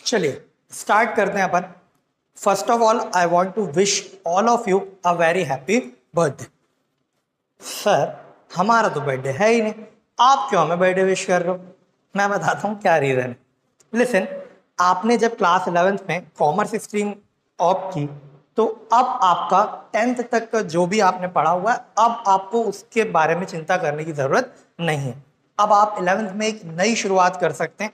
चलिए स्टार्ट करते हैं अपन। First of all I want to wish all of you a very happy birthday. Sir हमारा तो बर्थडे है ही नहीं, आप क्यों हमें बर्थडे विश कर रहे हो? मैं बताता हूँ क्या रीज़न है। लिसन, आपने जब क्लास 11th में कॉमर्स स्ट्रीम ऑप्ट की तो अब आपका 10th तक का जो भी आपने पढ़ा हुआ है अब आपको उसके बारे में चिंता करने की ज़रूरत नहीं है। अब आप 11th में एक नई शुरुआत कर सकते हैं,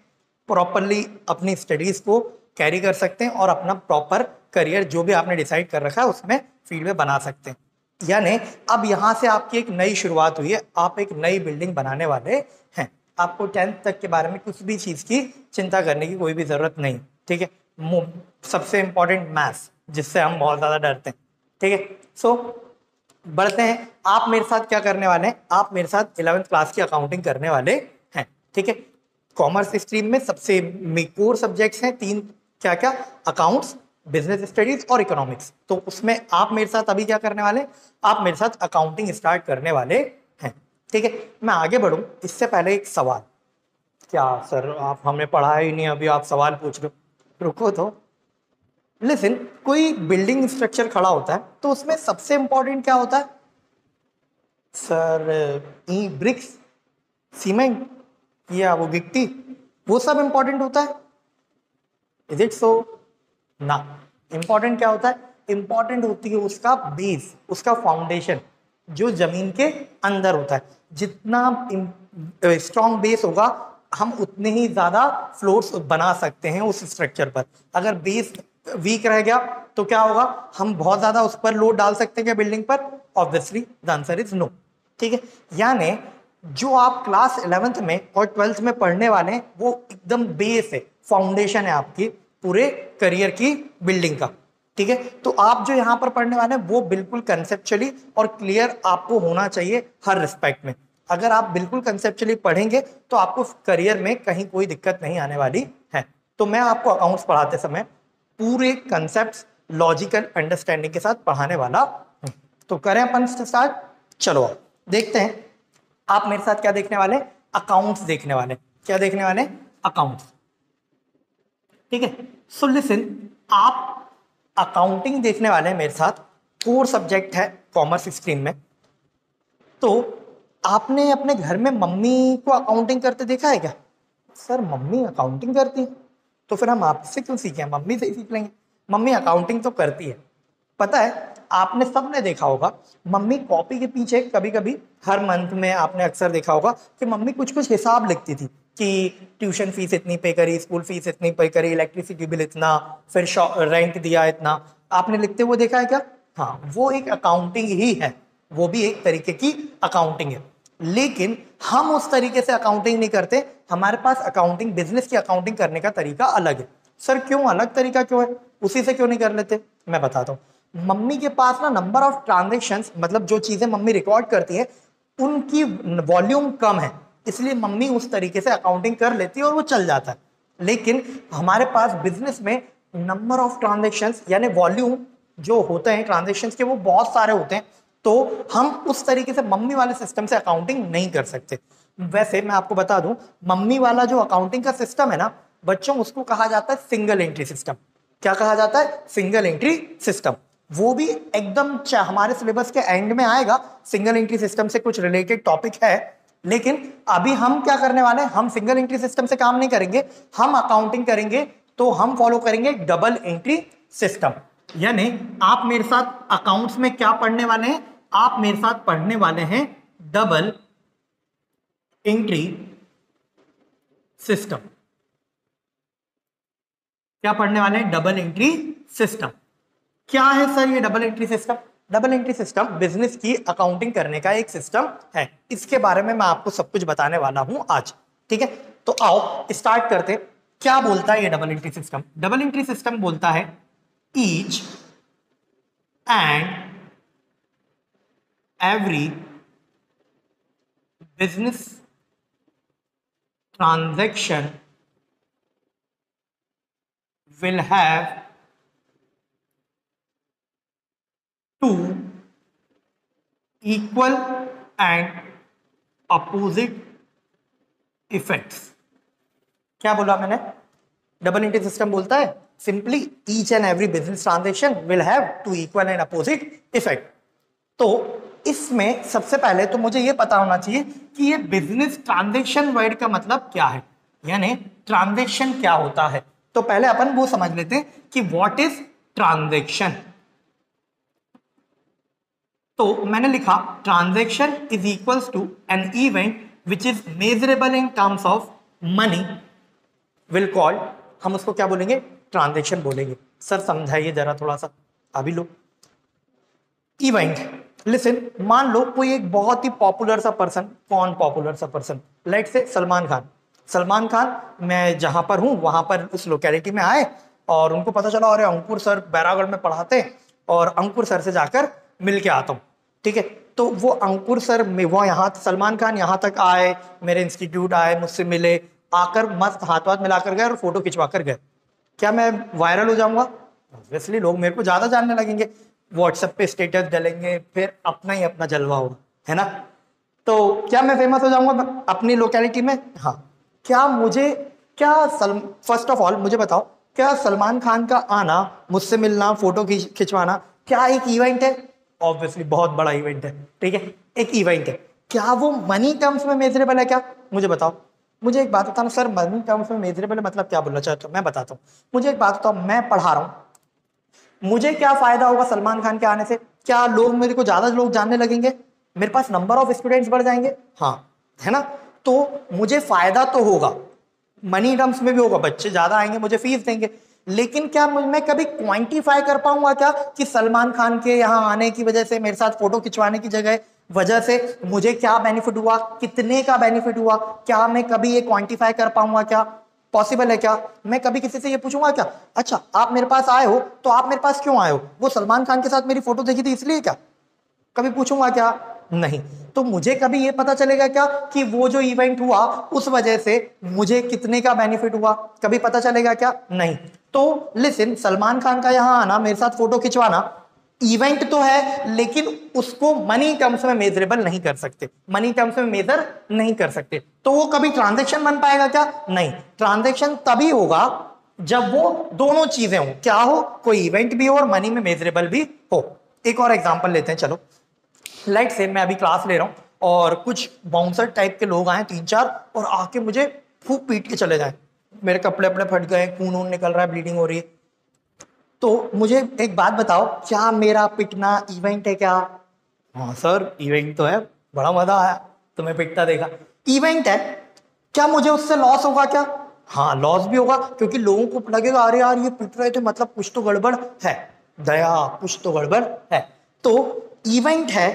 प्रॉपरली अपनी स्टडीज़ को कैरी कर सकते हैं और अपना प्रॉपर करियर जो भी आपने डिसाइड कर रखा है उसमें फील्ड में बना सकते हैं। यानी अब यहाँ से आपकी एक नई शुरुआत हुई है, आप एक नई बिल्डिंग बनाने वाले हैं। आपको 10th तक के बारे में कुछ भी चीज़ की चिंता करने की कोई भी ज़रूरत नहीं, ठीक है। सबसे इंपॉर्टेंट मैथ्स, जिससे हम बहुत ज़्यादा डरते हैं, ठीक है। सो बढ़ते हैं। आप मेरे साथ क्या करने वाले हैं, आप मेरे साथ 11th क्लास की अकाउंटिंग करने वाले हैं, ठीक है। कॉमर्स स्ट्रीम में सबसे कोर सब्जेक्ट्स हैं तीन, क्या क्या? अकाउंट्स, बिजनेस स्टडीज और इकोनॉमिक्स। तो उसमें आप मेरे साथ अभी क्या करने वाले, आप मेरे साथ अकाउंटिंग स्टार्ट करने वाले हैं, ठीक है। मैं आगे बढ़ूं इससे पहले एक सवाल। क्या सर आप हमने पढ़ा ही नहीं, अभी आप सवाल पूछ रहे हो? रुको तो। लिसन, कोई बिल्डिंग स्ट्रक्चर खड़ा होता है तो उसमें सबसे इंपॉर्टेंट क्या होता है? सर ई ब्रिक्स, सीमेंट या वो गिट्टी, वो सब इंपॉर्टेंट होता है? Is it so? ना। इंपॉर्टेंट क्या होता है? इंपॉर्टेंट होती है उसका बेस, उसका फाउंडेशन जो जमीन के अंदर होता है। जितना स्ट्रॉन्ग बेस होगा हम उतने ही ज्यादा फ्लोर्स बना सकते हैं उस स्ट्रक्चर पर। अगर बेस वीक रह गया तो क्या होगा, हम बहुत ज्यादा उस पर लोड डाल सकते हैं क्या बिल्डिंग पर? Obviously the answer is no, ठीक है। यानी जो आप क्लास 11th में और 12th में पढ़ने वाले हैं वो एकदम बेस है, फाउंडेशन है आपकी पूरे करियर की बिल्डिंग का, ठीक है। तो आप जो यहां पर पढ़ने वाले हैं वो बिल्कुल कंसेप्चुअली और क्लियर आपको होना चाहिए हर रिस्पेक्ट में। अगर आप बिल्कुल कंसेप्चुअली पढ़ेंगे तो आपको करियर में कहीं कोई दिक्कत नहीं आने वाली है। तो मैं आपको अकाउंट्स पढ़ाते समय पूरे कंसेप्ट लॉजिकल अंडरस्टैंडिंग के साथ पढ़ाने वाला हूं। तो करें अपन स्टार्ट। चलो देखते हैं। आप मेरे साथ क्या देखने वाले? अकाउंट्स देखने वाले। क्या देखने वाले? अकाउंट्स, ठीक है। सो लिसन, आप अकाउंटिंग देखने वाले हैं मेरे साथ। कोर सब्जेक्ट है कॉमर्स स्ट्रीम में। तो आपने अपने घर में मम्मी को अकाउंटिंग करते देखा है क्या? सर मम्मी अकाउंटिंग करती है तो फिर हम आपसे क्यों सीखें, मम्मी से ही सीख लेंगे। मम्मी अकाउंटिंग तो करती है। पता है आपने सबने देखा होगा मम्मी कॉपी के पीछे कभी कभी हर मंथ में आपने अक्सर देखा होगा कि मम्मी कुछ कुछ हिसाब लिखती थी कि ट्यूशन फीस इतनी पे करी, स्कूल फीस इतनी पे करी, इलेक्ट्रिसिटी बिल इतना, फिर रेंट दिया इतना। आपने लिखते हुए देखा है क्या? हाँ, वो एक अकाउंटिंग ही है, वो भी एक तरीके की अकाउंटिंग है। लेकिन हम उस तरीके से अकाउंटिंग नहीं करते। हमारे पास अकाउंटिंग, बिजनेस की अकाउंटिंग करने का तरीका अलग है। सर क्यों अलग तरीका क्यों है, उसी से क्यों नहीं कर लेते? मैं बताता हूँ। मम्मी के पास ना नंबर ऑफ ट्रांजेक्शन्स, मतलब जो चीजें मम्मी रिकॉर्ड करती है उनकी वॉल्यूम कम है, इसलिए मम्मी उस तरीके से अकाउंटिंग कर लेती है और वो चल जाता है। लेकिन हमारे पास बिजनेस में नंबर ऑफ ट्रांजेक्शन्स यानी वॉल्यूम जो होते हैं ट्रांजेक्शन्स के वो बहुत सारे होते हैं, तो हम उस तरीके से मम्मी वाले सिस्टम से अकाउंटिंग नहीं कर सकते। वैसे मैं आपको बता दूं, मम्मी वाला जो अकाउंटिंग का सिस्टम है ना बच्चों, उसको कहा जाता है सिंगल एंट्री सिस्टम। क्या कहा जाता है? Single entry system. वो भी एकदम हमारे सिलेबस के एंड में आएगा, सिंगल एंट्री सिस्टम से कुछ रिलेटेड टॉपिक है। लेकिन अभी हम क्या करने वाले हैं, हम सिंगल एंट्री सिस्टम से काम नहीं करेंगे, हम अकाउंटिंग करेंगे तो हम फॉलो करेंगे डबल एंट्री सिस्टम। यानी आप मेरे साथ अकाउंट्स में क्या पढ़ने वाले हैं? आप मेरे साथ पढ़ने वाले हैं डबल एंट्री सिस्टम। क्या पढ़ने वाले हैं? Double entry system. क्या है सर ये double entry system? Double entry system business की अकाउंटिंग करने का एक सिस्टम है। इसके बारे में मैं आपको सब कुछ बताने वाला हूं आज, ठीक है। तो आओ स्टार्ट करते। क्या बोलता है ये double entry system? Double entry system बोलता है each and every business transaction will have two equal and opposite effects। क्या बोला मैंने? डबल एंट्री सिस्टम बोलता है simply each and every business transaction will have to equal and opposite effect. तो इसमें सबसे पहले तो मुझे ये पता होना चाहिए कि ये बिजनेस ट्रांजेक्शन वर्ड का मतलब क्या है, यानी ट्रांजेक्शन क्या होता है। तो पहले अपन वो समझ लेते हैं कि व्हाट इज ट्रांजेक्शन। तो मैंने लिखा transaction is equals to an event which is measurable in terms of money will call, हम उसको क्या बोलेंगे, ट्रांजेक्शन बोलेंगे। सर समझाइए जरा थोड़ा सा, अभी लो। इवेंट, लिसन, मान लो कोई एक बहुत ही पॉपुलर सा पर्सन, कौन पॉपुलर सा पर्सन, लेट से सलमान खान। सलमान खान, मैं जहां पर हूं वहां पर उस लोकेलिटी में आए और उनको पता चला अरे अंकुर सर बैरागढ़ में पढ़ाते हैं और अंकुर सर से जाकर मिल के आता हूँ, ठीक है। तो वो अंकुर सर में वो यहाँ सलमान खान यहाँ तक आए, मेरे इंस्टीट्यूट आए, मुझसे मिले, आकर मस्त हाथ वाथ मिलाकर गए और फोटो खिंचवा कर गए। क्या मैं वायरल हो जाऊंगा? ऑब्वियसली लोग मेरे को ज्यादा जानने लगेंगे, व्हाट्सएप पे स्टेटस डालेंगे, फिर अपना ही अपना जलवा होगा, है ना। तो क्या मैं फेमस हो जाऊंगा अपनी लोकेलिटी में? हाँ। क्या मुझे, क्या फर्स्ट ऑफ ऑल मुझे बताओ, क्या सलमान खान का आना, मुझसे मिलना, फोटो खिंचवाना क्या एक इवेंट है? ऑब्वियसली बहुत बड़ा इवेंट है, ठीक है, एक इवेंट है। क्या वो मनी टर्म्स में मेजरेबल है क्या? मुझे बताओ। मुझे एक बात बताना सर, मनी टर्म्स में मेजरेबल मतलब क्या बोलना चाहते हो? मैं बताता हूँ। मुझे एक बात बताओ, मैं पढ़ा रहा हूँ, मुझे क्या फायदा होगा सलमान खान के आने से? क्या लोग मेरे को ज्यादा लोग जानने लगेंगे, मेरे पास नंबर ऑफ स्टूडेंट्स बढ़ जाएंगे? हाँ, है ना। तो मुझे फायदा तो होगा, मनी टर्म्स में भी होगा, बच्चे ज्यादा आएंगे, मुझे फीस देंगे। लेकिन क्या मैं कभी क्वांटिफाई कर पाऊंगा क्या कि सलमान खान के यहाँ आने की वजह से, मेरे साथ फोटो खिंचवाने की वजह से मुझे क्या बेनिफिट हुआ, कितने का बेनिफिट हुआ? क्या मैं कभी ये क्वांटिफाई कर पाऊंगा क्या? पॉसिबल है क्या? मैं कभी किसी से ये पूछूंगा क्या, अच्छा आप मेरे पास आए हो तो आप मेरे पास क्यों आए हो? वो सलमान खान के साथ मेरी फोटो देखी थी इसलिए क्या? कभी पूछूंगा क्या? नहीं। तो मुझे कभी ये पता चलेगा क्या कि वो जो इवेंट हुआ उस वजह से मुझे कितने का बेनिफिट हुआ? कभी पता चलेगा क्या? नहीं। तो लिसन, सलमान खान का यहां आना, मेरे साथ फोटो खिंचवाना इवेंट तो है, लेकिन उसको मनी टर्म्स में मेजरेबल नहीं कर सकते, मनी टर्म्स में मेजर नहीं कर सकते। तो वो कभी ट्रांजैक्शन बन पाएगा क्या? नहीं। ट्रांजैक्शन तभी होगा जब वो दोनों चीजें हो। क्या हो? कोई इवेंट भी हो और मनी में मेजरेबल भी हो। एक और एग्जांपल लेते हैं, चलो। लाइक से मैं अभी क्लास ले रहा हूं और कुछ बाउंसर टाइप के लोग आए 3-4 और आके मुझे खूब पीट के चले जाए, मेरे कपड़े अपने फट गए, खून वून निकल रहा है, ब्लीडिंग हो रही है। तो मुझे एक बात बताओ, क्या मेरा पिटना इवेंट है क्या? हाँ सर इवेंट तो है, बड़ा मजा आया तुम्हें पिटता देखा, इवेंट है। क्या मुझे उससे लॉस होगा क्या? हाँ लॉस भी होगा, क्योंकि लोगों को लगेगा अरे यार ये पिट रहे थे, मतलब कुछ तो गड़बड़ है, दया कुछ तो गड़बड़ है। तो इवेंट है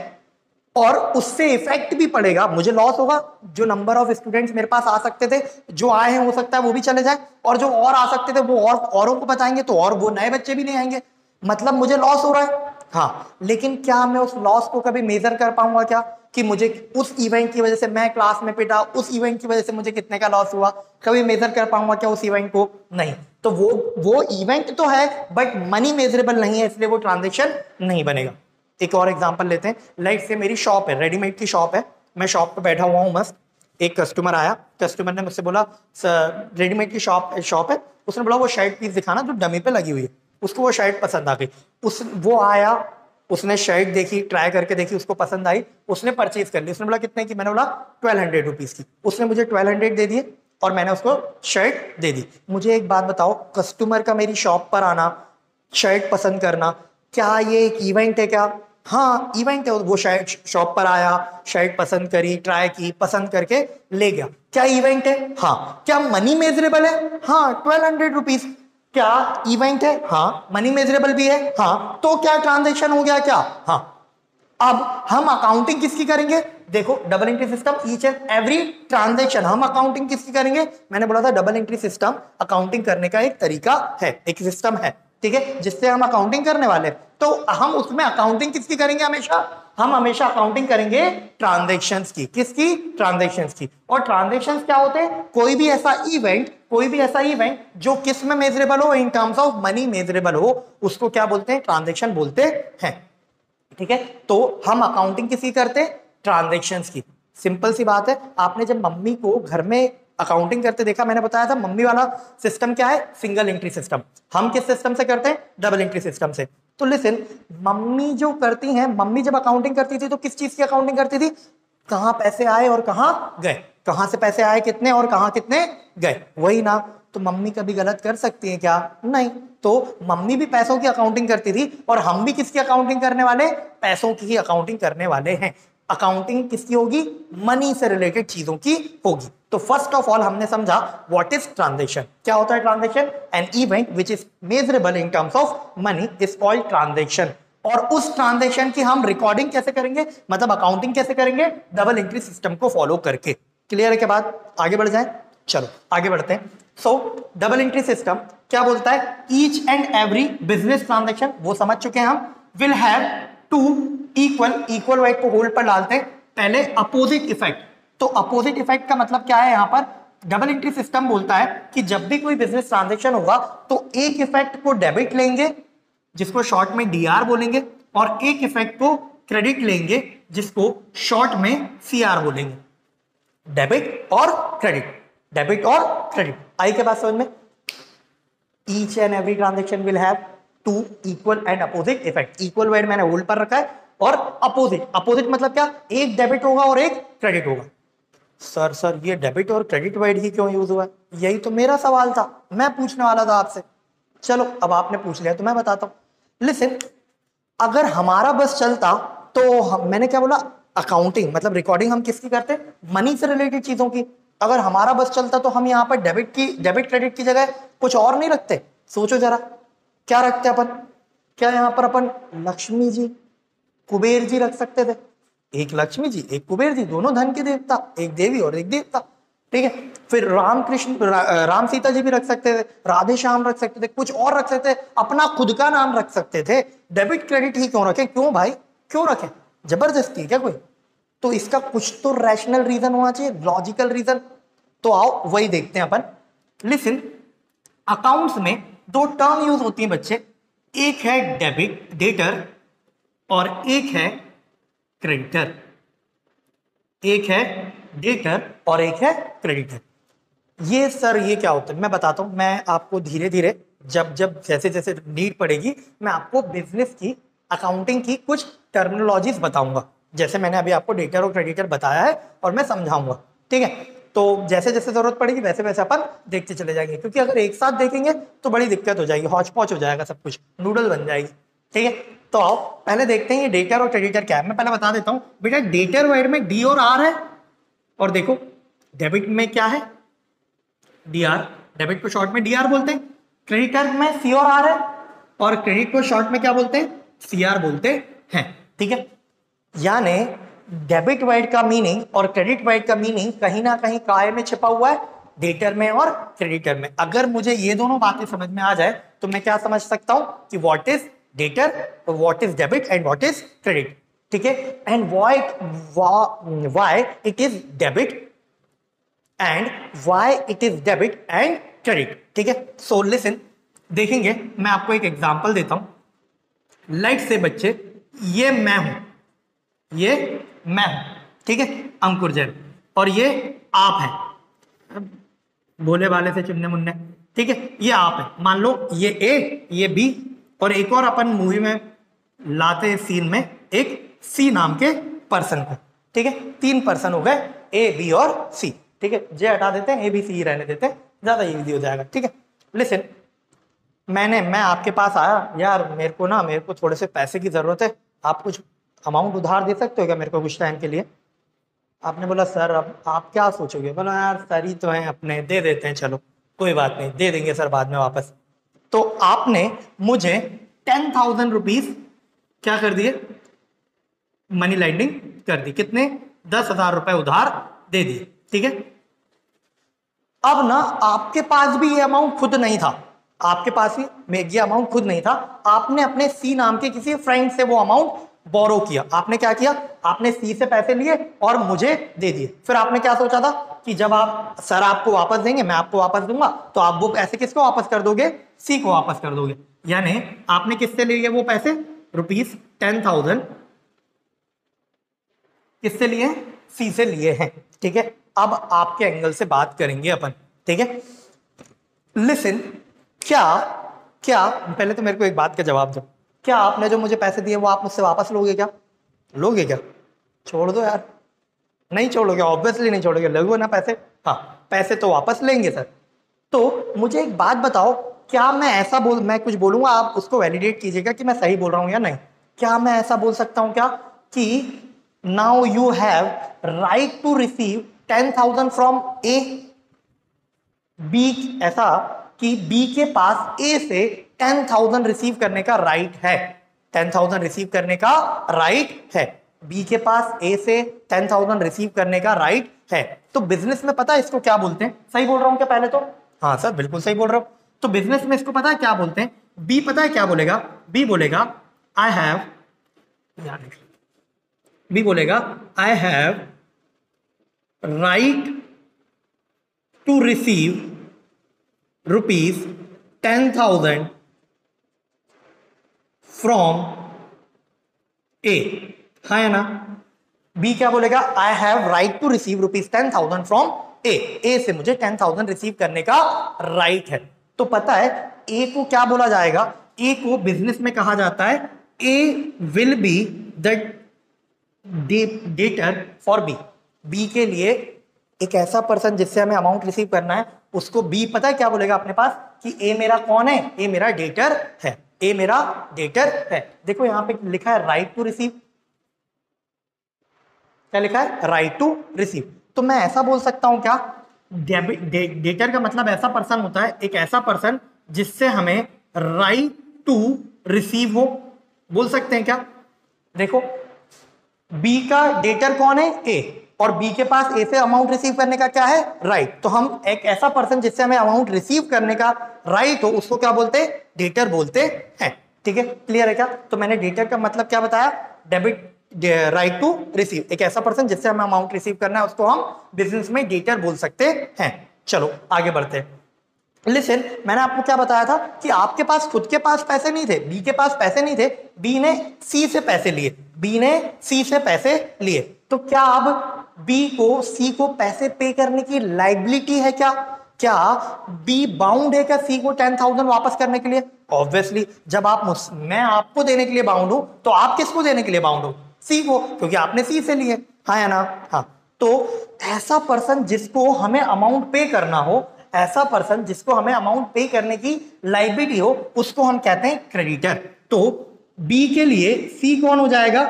और उससे इफेक्ट भी पड़ेगा, मुझे लॉस होगा, जो नंबर ऑफ स्टूडेंट्स मेरे पास आ सकते थे, जो आए हैं हो सकता है वो भी चले जाए, और जो और आ सकते थे वो और औरों को बताएंगे तो और वो नए बच्चे भी नहीं आएंगे, मतलब मुझे लॉस हो रहा है। हाँ, लेकिन क्या मैं उस लॉस को कभी मेजर कर पाऊंगा क्या कि मुझे उस इवेंट की वजह से मैं क्लास में पिटा, उस इवेंट की वजह से मुझे कितने का लॉस हुआ? कभी मेजर कर पाऊंगा क्या उस इवेंट को? नहीं। तो वो इवेंट तो है बट मनी मेजरेबल नहीं है, इसलिए वो ट्रांजेक्शन नहीं बनेगा। एक और एग्जांपल लेते हैं। लाइक से मेरी शॉप है, रेडीमेड की शॉप है, मैं शॉप पे बैठा हुआ हूँ मस्त, एक कस्टमर आया, कस्टमर ने मुझसे बोला रेडीमेड की शॉप है, उसने बोला वो शर्ट पीस दिखाना जो डमी पे लगी हुई है। उसको वो शर्ट पसंद आ गई, वो आया, उसने शर्ट देखी, ट्राई करके देखी, उसको पसंद आई, उसने परचेज कर ली। उसने बोला कितने की? मैंने बोला 1200 रुपीज की। उसने मुझे 1200 दे दिए और मैंने उसको शर्ट दे दी। मुझे एक बात बताओ, कस्टमर का मेरी शॉप पर आना, शर्ट पसंद करना, क्या ये एक इवेंट है क्या? हाँ इवेंट है। वो शर्ट शॉप पर आया, शर्ट पसंद करी, ट्राई की, पसंद करके ले गया, क्या इवेंट है? हाँ। क्या मनी मेजरेबल है? हाँ 1200 रुपीज। क्या इवेंट है? हाँ। मनी मेजरेबल भी है? हाँ। तो क्या ट्रांजैक्शन हो गया क्या? हाँ। अब हम अकाउंटिंग किसकी करेंगे? देखो double entry system, each and every transaction हम अकाउंटिंग किसकी करेंगे? मैंने बोला था डबल एंट्री सिस्टम अकाउंटिंग करने का एक तरीका है, एक सिस्टम है, ठीक है, जिससे हम अकाउंटिंग करने वाले। तो हम उसमें अकाउंटिंग किसकी करेंगे? हमेशा हम हमेशा अकाउंटिंग करेंगे ट्रांजैक्शंस की। किसकी? ट्रांजैक्शंस की। और ट्रांजैक्शंस क्या होते हैं? कोई भी ऐसा इवेंट जो किस में मेजरेबल हो, इन टर्म्स ऑफ मनी मेजरेबल हो, उसको क्या बोलते हैं? ट्रांजैक्शन बोलते हैं, ठीक है। तो हम अकाउंटिंग किसकी करते हैं? ट्रांजैक्शंस की। सिंपल सी बात है, आपने जब मम्मी को घर में अकाउंटिंग करते देखा, मैंने बताया था मम्मी वाला सिस्टम क्या है, सिंगल एंट्री सिस्टम। हम किस सिस्टम से करते हैं, डबल एंट्री सिस्टम से। तो लिसन, मम्मी जो करती हैं, मम्मी जब अकाउंटिंग करती थी तो किस चीज की अकाउंटिंग करती थी, कहां पैसे आए और कहां गए, कहां से पैसे आए कितने और कहां कितने गए, वही ना। तो मम्मी कभी गलत कर सकती है क्या, नहीं। तो मम्मी भी पैसों की अकाउंटिंग करती थी और हम भी किसकी अकाउंटिंग करने वाले, पैसों की ही अकाउंटिंग करने वाले हैं। अकाउंटिंग किसकी होगी, मनी से रिलेटेड चीजों की होगी। तो फर्स्ट ऑफ ऑल हमने समझा व्हाट इज ट्रांजैक्शन, क्या होता है transaction, N event which is measurable in terms of money is called transaction. और उस ट्रांजैक्शन की हम रिकॉर्डिंग कैसे करेंगे, मतलब अकाउंटिंग कैसे करेंगे, डबल एंट्री सिस्टम को फॉलो करके। क्लियर है के बाद आगे बढ़ जाए, चलो आगे बढ़ते हैं। सो डबल एंट्री सिस्टम क्या बोलता है, each and every business transaction, वो समझ चुके हैं हम, will have to equal wait को होल्ड पर डालते हैं, पहले अपोजिट इफेक्ट। तो अपोजिट इफेक्ट का मतलब क्या है, यहां पर डबल एंट्री सिस्टम बोलता है कि जब भी कोई बिजनेस ट्रांजैक्शन होगा तो एक इफेक्ट को डेबिट लेंगे जिसको शॉर्ट में डीआर बोलेंगे, और एक इफेक्ट को क्रेडिट लेंगे जिसको शॉर्ट में सीआर बोलेंगे। डेबिट और क्रेडिट, डेबिट और क्रेडिट, आई के बाद समझ में। Each and every transaction will have to equal and opposite effect. Equal word मैंने होल्ड पर रखा है, और अपोजिट, अपोजिट मतलब क्या, एक डेबिट होगा और एक क्रेडिट होगा। सर ये डेबिट और क्रेडिट वर्ड ही क्यों यूज हुआ है, यही तो मेरा सवाल था, मैं पूछने वाला था आपसे। चलो अब आपने पूछ लिया तो मैं बताता हूं। लिसन, अगर हमारा बस चलता तो मैंने क्या बोला, अकाउंटिंग मतलब रिकॉर्डिंग हम किसकी करते, मनी से रिलेटेड चीजों की। अगर हमारा बस चलता तो हम यहाँ पर डेबिट क्रेडिट की जगह कुछ और नहीं रखते। सोचो जरा, क्या रखते अपन, क्या यहाँ पर अपन लक्ष्मी जी कुबेर जी रख सकते थे, एक लक्ष्मी जी एक कुबेर जी, दोनों धन के देवता, एक देवी और एक देवता, ठीक है। फिर राम सीता जी भी रख सकते थे, राधे श्याम रख सकते थे, कुछ और रख सकते थे, अपना खुद का नाम रख सकते थे। डेबिट क्रेडिट ही क्यों रखें, क्यों भाई क्यों रखें, जबरदस्ती है क्या कोई, तो इसका कुछ तो रैशनल रीजन होना चाहिए, लॉजिकल रीजन। तो आओ वही देखते हैं अपन। लिसन, अकाउंट्स में दो टर्म यूज होती हैं बच्चे, एक है डेबिट डेटर और एक है क्रेडिटर, एक है डेटर और एक है क्रेडिटर। ये सर ये क्या होता है मैं बताता हूं, मैं आपको धीरे धीरे जब जब जैसे जैसे नीड पड़ेगी मैं आपको बिजनेस की अकाउंटिंग की कुछ टर्मिनोलॉजीज बताऊंगा, जैसे मैंने अभी आपको डेटर और क्रेडिटर बताया है और मैं समझाऊंगा, ठीक है। तो जैसे जैसे जरूरत पड़ेगी वैसे वैसे अपन देखते चले जाएंगे, क्योंकि अगर एक साथ देखेंगे तो बड़ी दिक्कत हो जाएगी, हौच पौच हो जाएगा, सब कुछ नूडल बन जाएगी, ठीक है। तो आओ पहले देखते हैं ये डेटर और क्रेडिटर क्या है। मैं पहले बता देता हूं बेटा, डेटर वर्ड में डी और आर है, और देखो डेबिट में क्या है, डी आर, डेबिट को शॉर्ट में डी आर बोलते हैं, क्रेडिटर में सी और आर है, और क्रेडिट को शॉर्ट में क्या बोलते हैं, सी आर बोलते हैं, ठीक है। यानी डेबिट वर्ड का मीनिंग और क्रेडिट वर्ड का मीनिंग कहीं ना कहीं काय में छिपा हुआ है, डेटर में और क्रेडिटर में। अगर मुझे ये दोनों बातें समझ में आ जाए तो मैं क्या समझ सकता हूं कि what is debtor, what is debit and what is credit, ठीक है। And why it is debit and why it is debit and credit, ठीक है। सो लिसन, देखेंगे मैं आपको एक एग्जांपल देता हूं। लाइट से बच्चे, ये मैं हूं, ये मैं हूं, ठीक है, अंकुर जैन, और ये आप है, भोले भाले से चुन्ने मुन्ने, ठीक है, ये आप है। मान लो ये ए, ये बी, और एक और अपन मूवी में लाते सीन में एक सी नाम के पर्सन को, ठीक है। तीन पर्सन हो गए, ए बी और सी, ठीक है। जे हटा देते हैं, ए बी सी रहने देते हैं, ज्यादा इजी हो जाएगा, ठीक है। लिसन, मैं आपके पास आया, यार मेरे को थोड़े से पैसे की जरूरत है, आप कुछ अमाउंट उधार दे सकते हो क्या मेरे को कुछ टाइम के लिए। आपने बोला सर अब आप क्या सोचोगे, बोला यार सर ही तो हैं अपने, दे देते हैं, चलो कोई बात नहीं, दे देंगे सर बाद में वापस। तो आपने मुझे 10,000 रुपीज क्या कर दिए, मनी लेंडिंग कर दी, कितने, 10,000 रुपए उधार दे दिए, ठीक है। अब ना आपके पास भी ये अमाउंट खुद नहीं था, आपके पास भी ये अमाउंट खुद नहीं था, आपने अपने सी नाम के किसी फ्रेंड से वो अमाउंट बोरो किया। आपने क्या किया, आपने सी से पैसे लिए और मुझे दे दिए। फिर आपने क्या सोचा था कि जब आप सर आपको वापस देंगे, मैं आपको वापस दूंगा, तो आप वो पैसे किसको वापस कर दोगे, सी को वापस कर दोगे। यानी आपने किससे लिए वो पैसे, रुपीज 10,000 किससे लिए, सी से लिए हैं, ठीक है। अब आपके एंगल से बात करेंगे अपन, ठीक है। लिसन, क्या क्या पहले तो मेरे को एक बात का जवाब दो, क्या आपने जो मुझे पैसे दिए वो आप मुझसे वापस लोगे क्या? लोगे क्या? छोड़ दो यार, नहीं छोड़ोगे, ऑब्वियसली नहीं छोड़ोगे, लोगे ना पैसे? हाँ, पैसे तो वापस लेंगे सर। तो मुझे एक बात बताओ, क्या मैं ऐसा मैं कुछ बोलूंगा, आप उसको वैलिडेट कीजिएगा कि मैं सही बोल रहा हूं या नहीं। क्या मैं ऐसा बोल सकता हूं क्या कि now you have right to receive 10,000 from A? B, ऐसा कि बी के पास ए से 10,000 रिसीव करने का राइट है, 10,000 रिसीव करने का राइट है, बी के पास ए से 10,000 रिसीव करने का राइट है। तो बिजनेस में पता है इसको क्या बोलते हैं? सही बोल रहा हूं क्या पहले तो? हाँ सर, बिल्कुल सही बोल रहा हूं। तो बिजनेस में इसको पता है क्या बोलते हैं? बी पता है क्या बोलेगा? बी बोलेगा आई हैव, बी बोलेगा I have right to receive ₹10,000 from A, हाँ है ना? बी क्या बोलेगा? I have right to receive ₹10,000 from A, A से मुझे 10,000 रिसीव करने का राइट है। तो पता है ए को क्या बोला जाएगा? ए को बिजनेस में कहा जाता है A will be the debtor for B. B के लिए एक ऐसा पर्सन जिससे हमें अमाउंट रिसीव करना है, उसको बी पता है क्या बोलेगा अपने पास कि ए मेरा कौन है? ए मेरा डेटर है, ए मेरा डेटर है। देखो यहां पे लिखा है राइट टू रिसीव, क्या लिखा है? Right to receive. तो मैं ऐसा बोल सकता हूं क्या? डेटर का मतलब ऐसा पर्सन होता है, एक ऐसा पर्सन जिससे हमें राइट टू रिसीव हो, बोल सकते हैं क्या? देखो बी का डेटर कौन है? ए, और बी के पास ए से अमाउंट रिसीव करने का क्या है? राइट। तो हम एक ऐसा पर्सन जिससे हमें अमाउंट रिसीव करने का राइट हो उसको क्या बोलते हैं? डेटर बोलते हैं, ठीक है। क्लियर है क्या? तो मैंने डेटर का मतलब क्या बताया? डेबिट, राइट टू रिसीव, एक ऐसा पर्सन जिससे हमें अमाउंट रिसीव करना है उसको हम बिजनेस में डेटर बोल सकते हैं। चलो आगे बढ़ते हैं। लिसन, मैंने आपको क्या बताया था कि आपके पास खुद के पास पैसे नहीं थे, बी के पास पैसे नहीं थे, बी ने सी से पैसे लिए, बी ने सी से पैसे लिए। तो क्या अब बी को सी को पैसे पे करने की लायबिलिटी है क्या? क्या बी बाउंड है क्या सी को 10,000 वापस करने के लिए? ऑब्वियसली, जब आप मैं आपको देने के लिए बाउंड हूं तो आप किसको देने के लिए बाउंड हो? सी को, क्योंकि आपने सी से लिए, हाँ या ना? हाँ। तो ऐसा पर्सन जिसको हमें अमाउंट पे करना हो, ऐसा पर्सन जिसको हमें अमाउंट पे करने की लायबिलिटी हो, उसको हम कहते हैं क्रेडिटर। तो बी के लिए सी कौन हो जाएगा?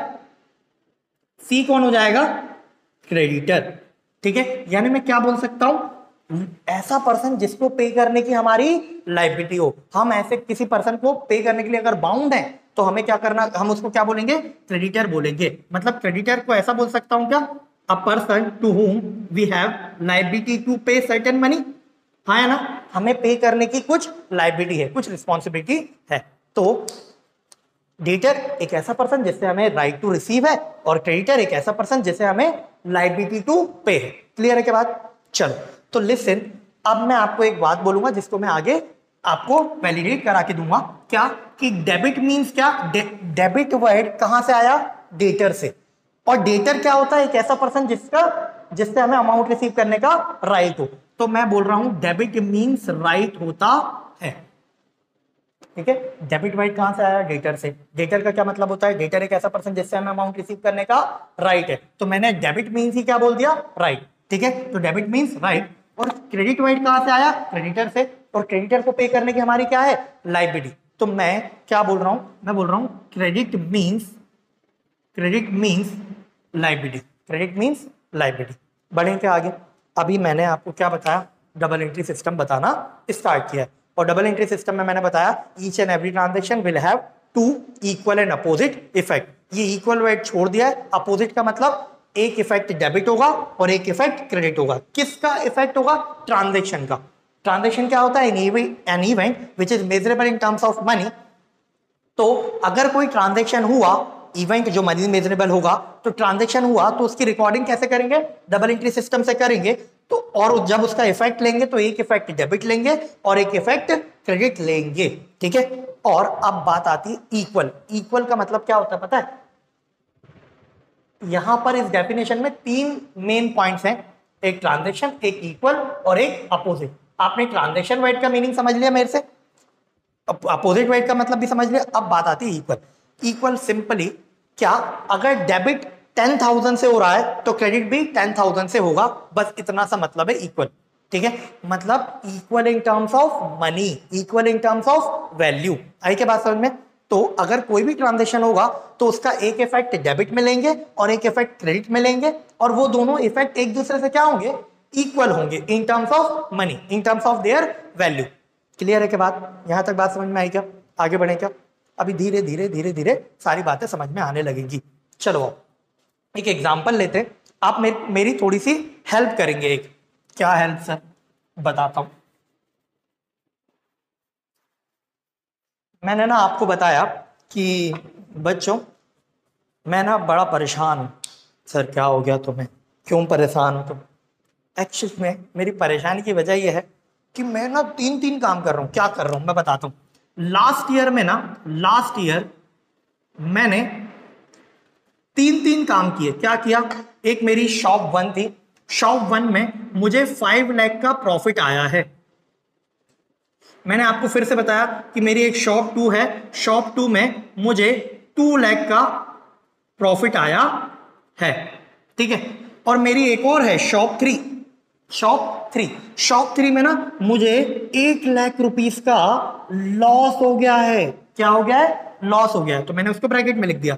सी कौन हो जाएगा? क्रेडिटर, ठीक है। यानी मैं क्या बोल सकता हूं? ऐसा पर्सन जिसको पे करने की हमारी लायबिलिटी हो। हम ऐसे किसी पर्सन को पे करने के लिए अगर बाउंड है तो हमें क्या करना? हम उसको क्या बोलेंगे? क्रेडिटर बोलेंगे। मतलब क्रेडिटर को ऐसा बोल सकता हूं क्या? A person to whom we have liability to pay certain money, हाँ है ना? हमें पे करने की कुछ लायबिलिटी है, कुछ रिस्पॉन्सिबिलिटी है। तो डेटर एक ऐसा पर्सन जिससे हमें राइट टू रिसीव है, और क्रेडिटर एक ऐसा पर्सन जिससे हमें लायबिलिटी टू पे है। क्लियर है क्या बात? चलो तो लिसन, अब मैं आपको एक बात बोलूंगा जिसको मैं आगे आपको वैलिडेट करा के दूंगा। क्या कि डेबिट मींस क्या? डेबिट वर्ड कहां से आया? डेटर से। और डेटर क्या होता है? एक ऐसा पर्सन जिससे हमें अमाउंट रिसीव करने का राइट हो। तो मैं बोल रहा हूं डेबिट मींस राइट होता है, ठीक है। डेबिट वर्ड कहां से आया? डेटर से। डेटर का क्या मतलब होता है? डेटर एक ऐसा पर्सन जिससे हमें अमाउंट रिसीव करने का राइट है। तो मैंने डेबिट मींस ही क्या बोल दिया? राइट, ठीक है। तो डेबिट मींस राइट। और क्रेडिट वर्ड कहां से आया? क्रेडिटर से। और क्रेडिटर को पे करने की हमारी क्या है? लायबिलिटी। तो मैं क्या बोल रहा हूं? मैं बोल रहा हूं credit means liability, credit means liability. बढ़ें क्या आगे? अभी मैंने आपको क्या बताया? डबल एंट्री सिस्टम बताना स्टार्ट किया है। और डबल एंट्री सिस्टम में मैंने बताया each and every transaction will have to equal and opposite effect. ये इक्वल वर्ड छोड़ दिया है, अपोजिट का मतलब एक इफेक्ट डेबिट होगा और एक इफेक्ट क्रेडिट होगा। किसका इफेक्ट होगा? ट्रांजैक्शन का। ट्रांजैक्शन क्या होता है? N event which is measurable in terms of money. तो अगर कोई ट्रांजैक्शन हुआ, इवेंट जो मनी मेजरेबल होगा, तो ट्रांजैक्शन हुआ तो उसकी रिकॉर्डिंग कैसे करेंगे? डबल एंट्री सिस्टम से करेंगे। तो और जब उसका इफेक्ट लेंगे तो एक इफेक्ट डेबिट लेंगे और एक इफेक्ट क्रेडिट लेंगे, ठीक है। और अब बात आती है इक्वल। इक्वल का मतलब क्या होता है पता है? यहां पर इस डेफिनेशन में 3 मेन पॉइंट्स हैं। एक ट्रांजैक्शन, एक इक्वल और एक अपोजिट। आपने ट्रांजैक्शन वाइड का मीनिंग समझ लिया मेरे से, अपोजिट वाइड का मतलब भी समझ लिया। अब बात आती है इक्वल। इक्वल सिंपली क्या, अगर डेबिट 10,000 से हो रहा है तो क्रेडिट भी 10,000 से होगा, बस इतना सा मतलब है इक्वल। ठीक है, मतलब equal in terms of money, equal in terms of value. आई क्या बात समझ में? तो अगर कोई भी ट्रांजेक्शन होगा तो उसका एक इफेक्ट डेबिट में लेंगे और एक इफेक्ट क्रेडिट में लेंगे, और वो दोनों इफेक्ट एक दूसरे से क्या होंगे, इक्वल होंगे इन terms of money, in terms of their value. Clear है के बात? यहां तक बात समझ में आई क्या? आगे बढ़े क्या? अभी धीरे धीरे धीरे धीरे सारी बातें समझ में आने लगेंगी। चलो एक एग्जांपल लेते हैं, आप मेरी थोड़ी सी हेल्प करेंगे। एक क्या हेल्प सर? बताता हूं। मैंने ना आपको बताया कि बच्चों मैं ना बड़ा परेशान हूं। सर क्या हो गया तुम्हें, क्यों परेशान हो तुम? एक्चुअली में मेरी परेशानी की वजह यह है कि मैं ना तीन तीन काम कर रहा हूं। क्या कर रहा हूं मैं बताता हूं। लास्ट ईयर में ना, लास्ट ईयर मैंने तीन तीन काम किए। क्या किया? एक मेरी शॉप 1 थी, शॉप 1 में मुझे 5 लाख का प्रॉफिट आया है। मैंने आपको फिर से बताया कि मेरी एक शॉप 2 है, शॉप 2 में मुझे 2 लाख का प्रॉफिट आया है। ठीक है, और मेरी एक और है शॉप 3, शॉप 3, शॉप 3 में ना मुझे 1 लाख रुपीस का लॉस हो गया है। क्या हो गया है? लॉस हो गया है। तो मैंने उसको ब्रैकेट में लिख दिया।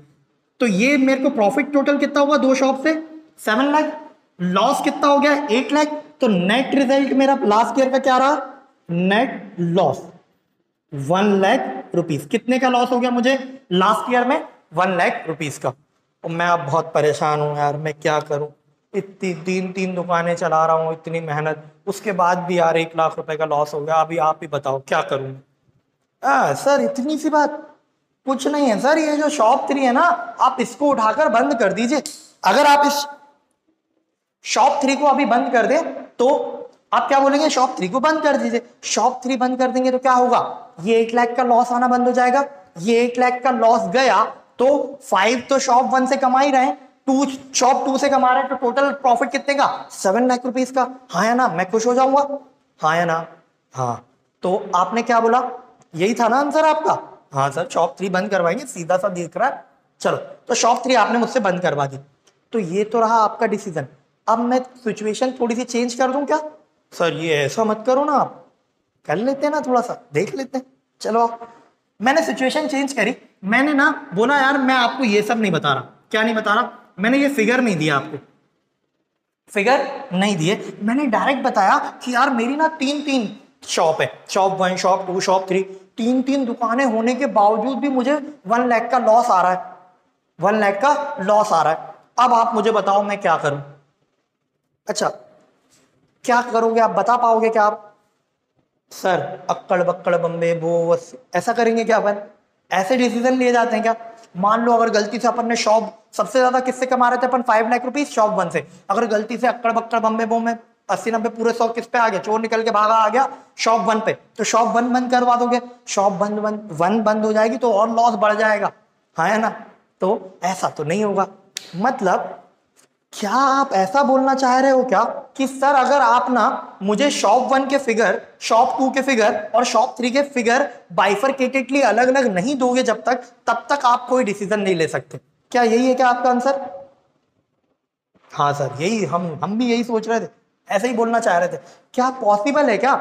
तो ये मेरे को प्रॉफिट टोटल कितना हुआ दो शॉप से? 7 लाख। लॉस कितना हो गया? 8 लाख। तो नेट रिजल्ट मेरा लास्ट ईयर का क्या रहा? Net loss 1 lakh rupees. कितने का लॉस हो गया मुझे लास्ट ईयर में? 1 लाख रुपीस का। और मैं अब बहुत परेशान हूं यार, मैं क्या करूं? इतनी तीन तीन दुकानें चला रहा हूं, इतनी मेहनत, उसके बाद भी यार 1 लाख रुपए का लॉस हो गया। अभी आप ही बताओ क्या करूं? सर इतनी सी बात? कुछ नहीं है सर, ये जो शॉप 3 है ना, आप इसको उठाकर बंद कर दीजिए। अगर आप इस शॉप 3 को अभी बंद कर दें तो आप क्या बोलेंगे? शॉप 3 को बंद कर दीजिए। शॉप 3 बंद कर देंगे तो क्या होगा? ये 1 लाख का लॉस आना बंद हो जाएगा। ये 1 लाख का लॉस गया तो 5 तो शॉप 1 से कमा ही रहे हैं, 2 शॉप 2 से कमा रहे हैं, तो टोटल प्रॉफिट कितने का? 7 लाख रुपीस का। हाँ या ना? मैं खुश हो जाऊंगा, हाँ या ना? हाँ। तो आपने क्या बोला? यही था ना आंसर आपका? हाँ सर, शॉप 3 बंद करवाएंगे, सीधा सा दिख रहा है। चलो, तो शॉप 3 आपने मुझसे बंद करवा दी। तो ये तो रहा आपका डिसीजन। अब मैं सिचुएशन थोड़ी सी चेंज कर दूं क्या? सर ये ऐसा मत करो ना, आप कर लेते हैं ना, थोड़ा सा देख लेते हैं। चलो मैंने सिचुएशन चेंज करी। मैंने ना बोला यार मैं आपको ये सब नहीं बता रहा। क्या नहीं बता रहा? मैंने ये फिगर नहीं दिया आपको, फिगर नहीं दिए। मैंने डायरेक्ट बताया कि यार मेरी ना तीन तीन शॉप है, शॉप 1, शॉप 2, शॉप 3, तीन तीन दुकानें होने के बावजूद भी मुझे 1 लाख का लॉस आ रहा है, 1 लाख का लॉस आ रहा है। अब आप मुझे बताओ मैं क्या करूं? अच्छा क्या करोगे आप? बता पाओगे क्या आप? सर अक्कड़ बक्कड़ बम्बे वो ऐसा करेंगे क्या अपन? ऐसे डिसीजन लिए जाते हैं क्या? मान लो अगर गलती से अपन ने शॉप, सबसे ज्यादा किससे कमा रहे थे अपन? 5 लाख रुपीस शॉप 1 से। अगर गलती से अक्कड़ बक्कड़ बम्बे बो में 80-90 पूरे 100 किस पे आ गया? चोर निकल के भागा आ गया शॉप 1 पे, तो शॉप 1 बंद करवा दोगे। शॉप बंद 1 बंद हो जाएगी तो और लॉस बढ़ जाएगा, हाँ है ना? तो ऐसा तो नहीं होगा। मतलब क्या आप ऐसा बोलना चाह रहे हो क्या कि सर अगर आप ना मुझे शॉप 1 के फिगर, शॉप 2 के फिगर और शॉप 3 के फिगर बाइफरकेटेडली अलग अलग नहीं दोगे जब तक, तब तक आप कोई डिसीजन नहीं ले सकते? क्या यही है क्या आपका आंसर? हाँ सर, यही हम भी यही सोच रहे थे, ऐसे ही बोलना चाह रहे थे। क्या पॉसिबल है क्या?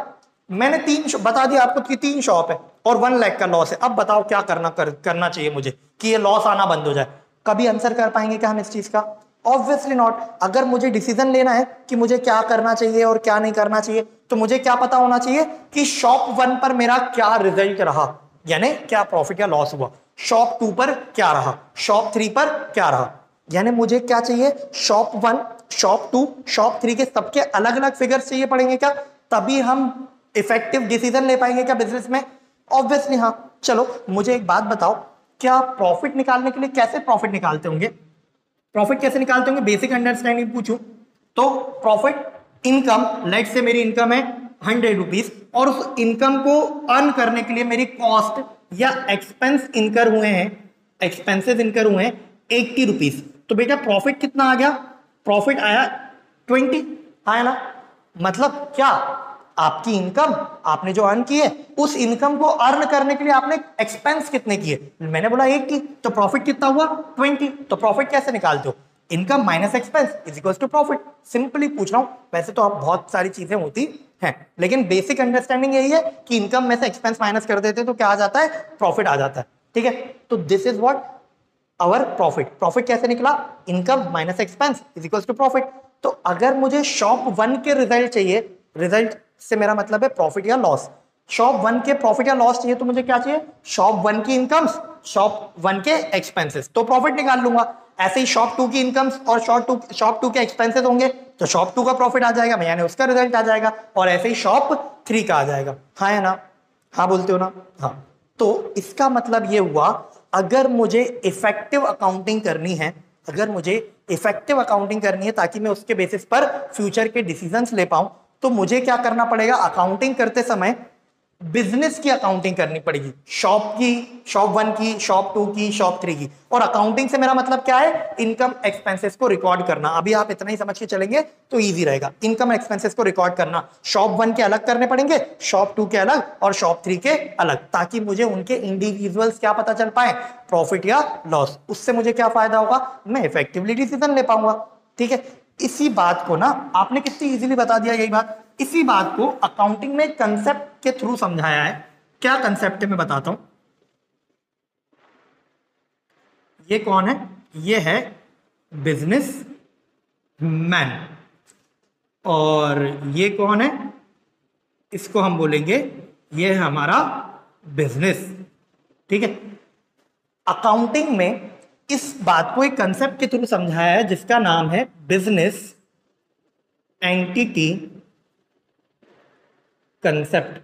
मैंने बता दिया आपको कि 3 शॉप है और 1 लाख का लॉस है। अब बताओ क्या करना चाहिए मुझे कि ये लॉस आना बंद हो जाए? कभी आंसर कर पाएंगे क्या हम इस चीज का? Obviously not. अगर मुझे डिसीजन लेना है कि मुझे क्या करना चाहिए और क्या नहीं करना चाहिए, तो मुझे क्या पता होना चाहिए कि शॉप 1 पर मेरा क्या रिजल्ट रहा, यानी क्या प्रॉफिट या लॉस हुआ, शॉप 2 पर क्या रहा, शॉप 3 पर क्या रहा। यानी मुझे क्या चाहिए? शॉप 1, शॉप 2, शॉप 3 के सबके अलग अलग फिगर्स चाहिए पड़ेंगे क्या? तभी हम इफेक्टिव डिसीजन ले पाएंगे क्या बिजनेस में? ऑब्वियसली हाँ। चलो मुझे एक बात बताओ, क्या प्रॉफिट निकालने के लिए कैसे प्रॉफिट निकालते होंगे? प्रॉफिट कैसे निकालते होंगे? बेसिक अंडरस्टैंडिंग पूछूं तो प्रॉफिट इनकम, लेट से मेरी इनकम है 100 रुपीज और उस इनकम को अर्न करने के लिए मेरी कॉस्ट या एक्सपेंस इनकर हुए हैं, एक्सपेंसेस इनकर हुए हैं 80 रुपीज। तो बेटा प्रॉफिट कितना आ गया? प्रॉफिट आया 20। हाँ है ना? मतलब क्या, आपकी इनकम आपने जो अर्न की है, उस इनकम को अर्न करने के लिए आपने एक्सपेंस कितने किए? मैंने बोला 80, तो प्रॉफिट कितना हुआ? 20। तो प्रॉफिट कैसे निकालते हो? Income minus expense is equal to profit. Simply पूछ रहा हूं, वैसे तो आप बहुत सारी चीजें होती हैं, लेकिन बेसिक अंडरस्टैंडिंग यही है कि इनकम में से एक्सपेंस माइनस कर देते तो क्या आ जाता है? प्रॉफिट आ जाता है। ठीक है, तो this is what our profit. Profit कैसे निकला? Income minus expense is equal to profit. तो अगर मुझे शॉप 1 के रिजल्ट चाहिए, रिजल्ट से मेरा मतलब है प्रॉफिट या लॉस, शॉप 1 के प्रॉफिट या लॉस चाहिए, तो मुझे क्या चाहिए? शॉप 1 की इनकम्स, शॉप 1 के एक्सपेंसेस, तो प्रॉफिट निकाल लूंगा। ऐसे ही शॉप 2 की इनकम्स और शॉप 2 के एक्सपेंसेस होंगे, तो शॉप 2 का प्रॉफिट आ जाएगा, यानी उसका रिजल्ट आ जाएगा, और ऐसे ही शॉप 3 का आ जाएगा। हाँ है ना? हाँ बोलते हो ना? हाँ। तो इसका मतलब ये हुआ, अगर मुझे इफेक्टिव अकाउंटिंग करनी है, अगर मुझे इफेक्टिव अकाउंटिंग करनी है ताकि मैं उसके बेसिस पर फ्यूचर के डिसीजंस ले पाऊं, तो मुझे क्या करना पड़ेगा? अकाउंटिंग करते समय बिजनेस की अकाउंटिंग करनी पड़ेगी, शॉप की, शॉप 1 की, शॉप 2 की, शॉप 3 की। और अकाउंटिंग से मेरा मतलब क्या है? इनकम एक्सपेंसेस को रिकॉर्ड करना। अभी आप इतना ही समझ के चलेंगे तो इजी रहेगा। इनकम एक्सपेंसेस को रिकॉर्ड करना, शॉप 1 के अलग करने पड़ेंगे, शॉप 2 के अलग और शॉप 3 के अलग, ताकि मुझे उनके इंडिविजुअल्स क्या पता चल पाए? प्रॉफिट या लॉस। उससे मुझे क्या फायदा होगा? मैं इफेक्टिवली डिसीजन ले पाऊंगा। ठीक है, इसी बात को ना आपने कितनी इजीली बता दिया, यही बात, इसी बात को अकाउंटिंग में कंसेप्ट के थ्रू समझाया है। क्या कंसेप्ट है मैं बताता हूं। ये कौन है? ये है बिजनेस मैन। और ये कौन है? इसको हम बोलेंगे ये है हमारा बिजनेस। ठीक है, अकाउंटिंग में इस बात को एक कंसेप्ट के थ्रू समझाया है जिसका नाम है business entity concept.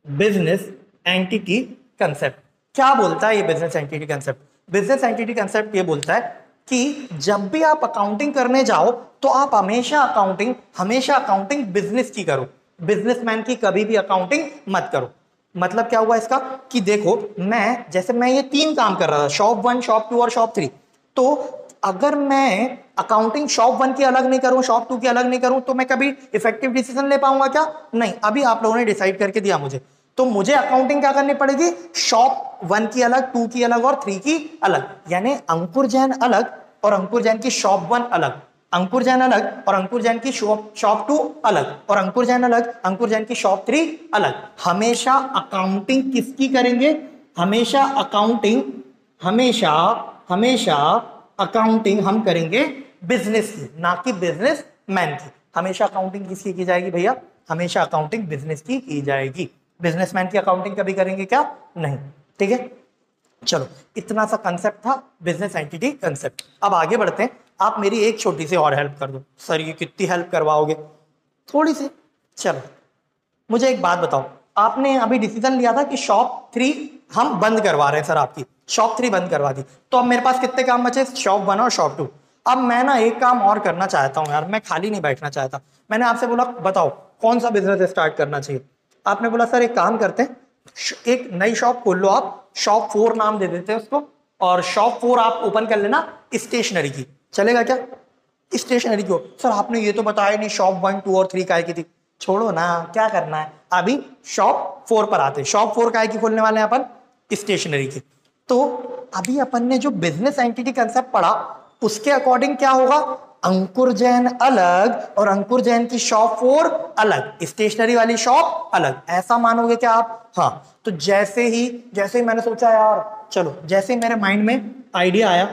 Business entity concept क्या बोलता है? ये business entity concept, business entity concept ये बोलता है कि जब भी आप अकाउंटिंग करने जाओ तो आप हमेशा अकाउंटिंग बिजनेस की करो, बिजनेसमैन की कभी भी अकाउंटिंग मत करो। मतलब क्या हुआ इसका? कि देखो, मैं ये 3 काम कर रहा था, शॉप 1, शॉप 2 और शॉप 3। तो अगर मैं अकाउंटिंग शॉप 1 की अलग नहीं करूं, शॉप 2 की अलग नहीं करूं, तो मैं कभी इफेक्टिव डिसीजन ले पाऊंगा क्या? नहीं। अभी आप लोगों ने डिसाइड करके दिया मुझे, तो मुझे अकाउंटिंग क्या करनी पड़ेगी? शॉप 1 की अलग, 2 की अलग और 3 की अलग। यानी अंकुर जैन अलग और अंकुर जैन की शॉप 1 अलग, अंकुर जैन अलग और अंकुर जैन की शॉप 2 अलग, और अंकुर जैन अलग, अंकुर जैन की शॉप 3 अलग। हमेशा अकाउंटिंग किसकी करेंगे? हमेशा हमेशा अकाउंटिंग हम करेंगे बिजनेस की, ना कि बिजनेस मैन की। हमेशा अकाउंटिंग किसकी की जाएगी भैया? हमेशा अकाउंटिंग बिजनेस की जाएगी। बिजनेसमैन की अकाउंटिंग कभी करेंगे क्या? नहीं। ठीक है, चलो, इतना सा कंसेप्ट था बिजनेस एंटिटी कंसेप्ट। अब आगे बढ़ते हैं। आप मेरी एक छोटी सी और हेल्प कर दो। सर ये कितनी हेल्प करवाओगे? थोड़ी सी। चलो, मुझे एक बात बताओ, आपने अभी डिसीजन लिया था कि शॉप 3 हम बंद करवा रहे हैं, सर आपकी शॉप 3 बंद करवा दी, तो अब मेरे पास कितने काम बचे? शॉप 1 और शॉप 2। अब मैं ना एक काम और करना चाहता हूं यार, मैं खाली नहीं बैठना चाहता। मैंने आपसे बोला बताओ कौन सा बिजनेस स्टार्ट करना चाहिए। आपने बोला सर एक काम करते हैं, एक नई शॉप खोल लो आप, शॉप 4 नाम दे देते हैं उसको, और शॉप 4 आप ओपन कर लेना स्टेशनरी की। चलेगा क्या? स्टेशनरी की। सर आपने ये तो बताया नहीं शॉप 1, 2 और 3 काय की थी। छोड़ो ना, क्या करना है, अभी शॉप 4 पर आते हैं। शॉप 4 काय की खोलने वाले हैं अपन? स्टेशनरी की। तो अभी अपन ने जो बिजनेस एंटिटी कंसेप्ट पढ़ा, उसके अकॉर्डिंग क्या होगा? अंकुर जैन अलग और अंकुर जैन की शॉप 4 अलग, स्टेशनरी वाली शॉप अलग। ऐसा मानोगे क्या आप? हाँ। तो जैसे ही मैंने सोचा यार, चलो, जैसे ही मेरे माइंड में आइडिया आया,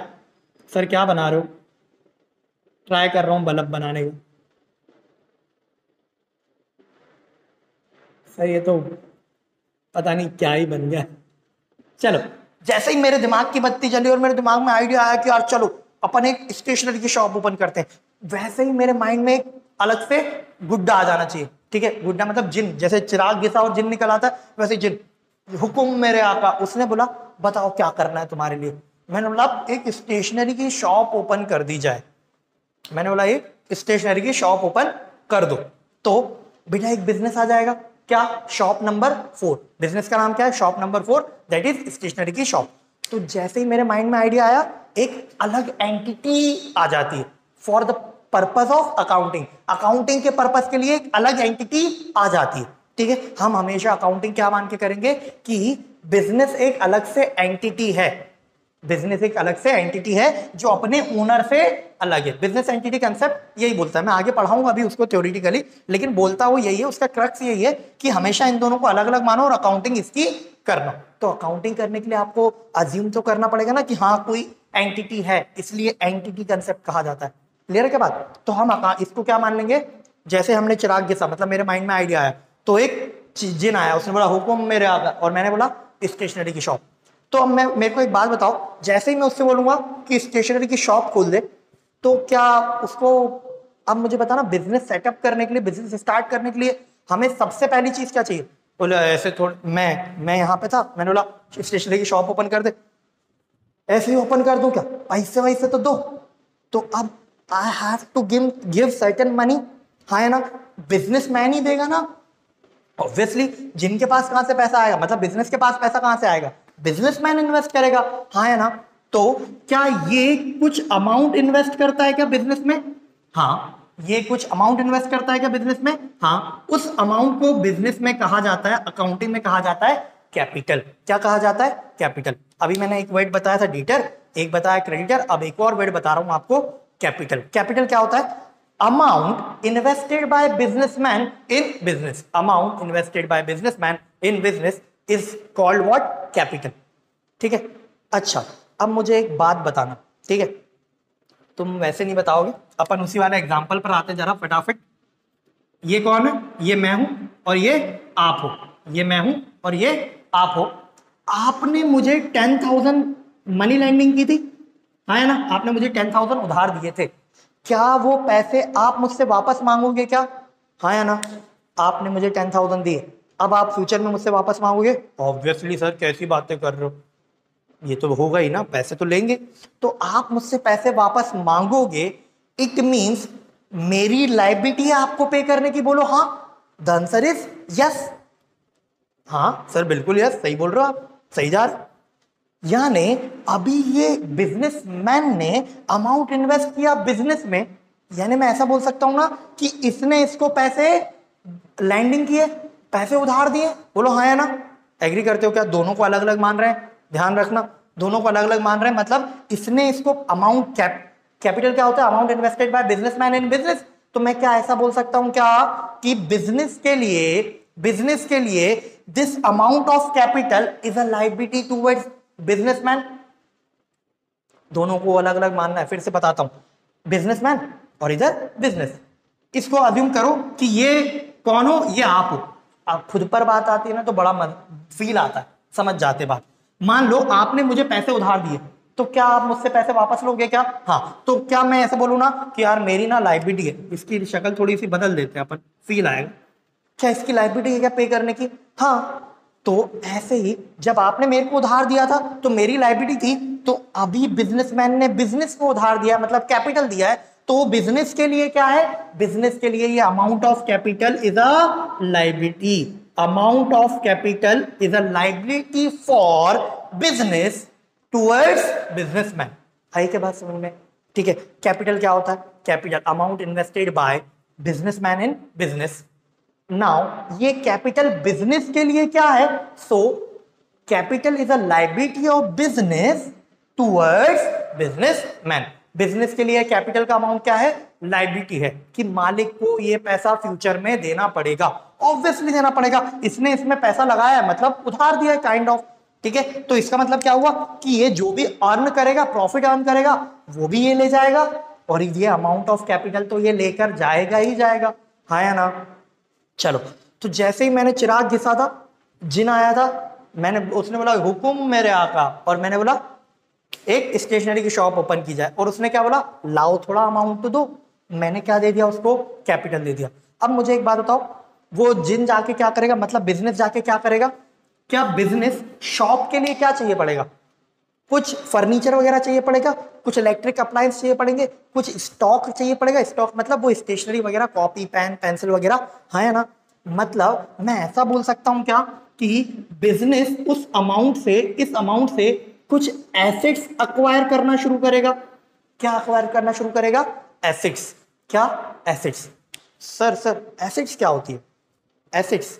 सर क्या बना रहे हो? ट्राई कर रहा हूं बल्ब बनाने का। सर ये तो पता नहीं क्या ही बन गया। चलो, जैसे ही मेरे दिमाग की बत्ती जली और मेरे दिमाग में आइडिया आया कि यार चलो अपन एक स्टेशनरी की शॉप ओपन करते हैं, वैसे ही मेरे माइंड में एक अलग से गुड्डा आ जाना चाहिए। ठीक है, गुड्डा मतलब जिन, जैसे चिराग घिसा और जिन निकल आता है, वैसे जिन। हुकुम मेरे आका। उसने बोला बताओ क्या करना है तुम्हारे लिए। मैंने बोला एक स्टेशनरी की शॉप ओपन कर दी जाए। मैंने बोला एक स्टेशनरी की शॉप ओपन कर दो, तो बेटा एक बिजनेस आ जाएगा। क्या? Shop number 4। बिजनेस का नाम क्या है? Shop number 4, that is stationary की शॉप। तो जैसे ही मेरे माइंड में आइडिया आया, एक अलग एंटिटी आ जाती है for the purpose of accounting, accounting के पर्पस के लिए एक अलग एंटिटी आ जाती है, ठीक है। हम हमेशा अकाउंटिंग क्या मान के करेंगे कि बिजनेस एक अलग से एंटिटी है, बिजनेस एक अलग से एंटिटी है जो अपने ओनर से अलग है। बिजनेस एंटिटी कंसेप्ट यही बोलता है, मैं आगे पढ़ाऊंगा अभी उसको थ्योरेटिकली, लेकिन बोलता वो यही है, उसका क्रक्स यही है कि हमेशा इन दोनों को अलग अलग मानो और अकाउंटिंग इसकी करना। तो अकाउंटिंग करने के लिए आपको अज्यूम तो करना पड़ेगा ना कि हाँ कोई एंटिटी है, इसलिए एंटिटी कंसेप्ट कहा जाता है। क्लियर है क्या बात? तो हम इसको क्या मान लेंगे, जैसे हमने चिराग घिसा, मतलब मेरे माइंड में आइडिया आया, तो एक जिन आया, उसने बोला हुकुम मेरे आका, और मैंने बोला स्टेशनरी की शॉप। तो अब मेरे को एक बात बताओ, जैसे ही मैं उससे बोलूंगा कि स्टेशनरी की शॉप खोल दे, तो क्या उसको, अब मुझे बताना, बिजनेस सेटअप करने के लिए, बिजनेस स्टार्ट करने के लिए हमें सबसे पहली चीज क्या चाहिए? बोले ऐसे थोड़ा, मैं यहाँ पे था, मैंने बोला स्टेशनरी की शॉप ओपन कर दे, ऐसे ही ओपन कर दूं क्या? पैसे वैसे तो दो। तो अब I have to give certain money, हाँ है ना, बिजनेसमैन ही देगा ना ऑब्वियसली। जिनके पास कहां से पैसा आएगा, मतलब बिजनेस के पास पैसा कहां से आएगा? बिजनेसमैन इन्वेस्ट करेगा, हाँ है ना। तो क्या ये कुछ अमाउंट इन्वेस्ट करता है क्या बिजनेस में? हाँ, ये कुछ अमाउंट इन्वेस्ट करता है क्या बिजनेस में? हाँ, उस अमाउंट को बिजनेस में कहा जाता है, अकाउंटिंग में कहा जाता है कैपिटल। क्या कहा जाता है? कैपिटल। अभी मैंने एक वर्ड बताया था डेटर, एक बताया क्रेडिटर, अब एक और वर्ड बता रहा हूं आपको, कैपिटल। कैपिटल क्या होता है? Amount invested bye businessman in business, amount invested bye businessman in business is called what? Capital. ठीक है। अच्छा, अब मुझे एक बात बताना, ठीक है, तुम वैसे नहीं बताओगे, अपन उसी वाले एग्जांपल पर आते जरा फटाफट। ये कौन है? ये मैं हूं और ये आप हो, ये मैं हूं और ये आप हो। आपने मुझे 10,000 मनी लैंडिंग की थी, है ना, आपने मुझे 10,000 उधार दिए थे, क्या वो पैसे आप मुझसे वापस मांगोगे क्या? हाँ या ना? आपने मुझे 10,000 दिए, अब आप फ्यूचर में मुझसे वापस मांगोगे? ऑब्वियसली सर, कैसी बातें कर रहे हो, ये तो होगा ही ना, पैसे तो लेंगे। तो आप मुझसे पैसे वापस मांगोगे, इट मींस मेरी लायबिलिटी है आपको पे करने की। बोलो हाँ, द आंसर इज यस। हाँ सर बिल्कुल यस, सही बोल रहे हो आप, सही जा रहे। यानी अभी ये बिजनेसमैन ने अमाउंट इन्वेस्ट किया बिजनेस में, यानी मैं ऐसा बोल सकता हूं ना कि इसने इसको पैसे लैंडिंग किए, पैसे उधार दिए। बोलो हाँ या ना? एग्री करते हो क्या? दोनों को अलग अलग मान रहे हैं, ध्यान रखना, दोनों को अलग अलग मान रहे हैं, मतलब इसने इसको अमाउंट, कैपिटल क्या होता है? अमाउंट इन्वेस्टेड बाय बिजनेसमैन इन बिजनेस। तो मैं क्या ऐसा बोल सकता हूं क्या कि बिजनेस के लिए this amount of capital is a liability towards businessman? दोनों को अलग अलग मानना है, फिर से बताता हूं, बिजनेसमैन और इधर बिजनेस। इसको अज्यूम करो कि ये कौन हो? ये आप हो। आप खुद पर बात आती है ना तो बड़ा फील आता है, समझ जाते बात। मान लो आपने मुझे पैसे उधार दिए, तो क्या आप मुझसे पैसे वापस लोगे क्या? हाँ, तो क्या मैं ऐसे बोलूं ना कि यार मेरी ना लायबिलिटी है, इसकी शक्ल थोड़ी सी बदल देते हैं अपन, फील आएगा, क्या इसकी लायबिलिटी है क्या पे करने की? हाँ, तो ऐसे ही जब आपने मेरे को उधार दिया था तो मेरी लायबिलिटी थी, तो अभी बिजनेसमैन ने बिजनेस को उधार दिया, मतलब कैपिटल दिया है, तो बिजनेस के लिए क्या है? बिजनेस के लिए ये amount of capital is a liability, amount of capital is a liability for business towards businessman. आई क्या बात समझ में? ठीक है। कैपिटल क्या होता है? Capital amount invested bye businessman in business. Now ये कैपिटल बिजनेस के लिए क्या है? So capital is a liability of business towards businessman. Business के लिए कैपिटल का अमाउंट क्या है? लायबिलिटी है कि मालिक को ये पैसा फ्यूचर में देना पड़ेगा, ऑब्वियसली देना पड़ेगा, इसने इसमें पैसा लगाया है, मतलब उधार दिया है काइंड ऑफ। ठीक है, तो इसका मतलब क्या हुआ कि ये जो भी अर्न करेगा, प्रॉफिट अर्न करेगा, वो भी ये ले जाएगा, और ये अमाउंट ऑफ कैपिटल तो ये लेकर जाएगा ही जाएगा, हाँ या ना? चलो, तो जैसे ही मैंने चिराग घिसा था, जिन आया था, मैंने, उसने बोला हुकुम मेरे आका, और मैंने बोला एक स्टेशनरी की शॉप ओपन की जाए, और उसने क्या बोला? लाओ थोड़ा अमाउंट तो दो। मैंने क्या दे दिया उसको? कैपिटल दे दिया। अब मुझे एक बात बताओ, वो जिन जाके क्या करेगा, मतलब बिजनेस जाके क्या करेगा? क्या बिजनेस शॉप के लिए क्या चाहिए पड़ेगा? कुछ फर्नीचर वगैरह चाहिए पड़ेगा, कुछ इलेक्ट्रिक अप्लायंस चाहिए पड़ेंगे, कुछ स्टॉक चाहिए पड़ेगा। स्टॉक मतलब वो स्टेशनरी वगैरह, कॉपी पेन पेंसिल वगैरह, है ना? मतलब मैं ऐसा बोल सकता हूं क्या कि बिजनेस उस अमाउंट से, इस अमाउंट से कुछ एसेट्स अक्वायर करना शुरू करेगा। क्या अक्वायर करना शुरू करेगा? एसेट्स। क्या? एसिड्स। सर एसिड्स क्या होती है? एसिड्स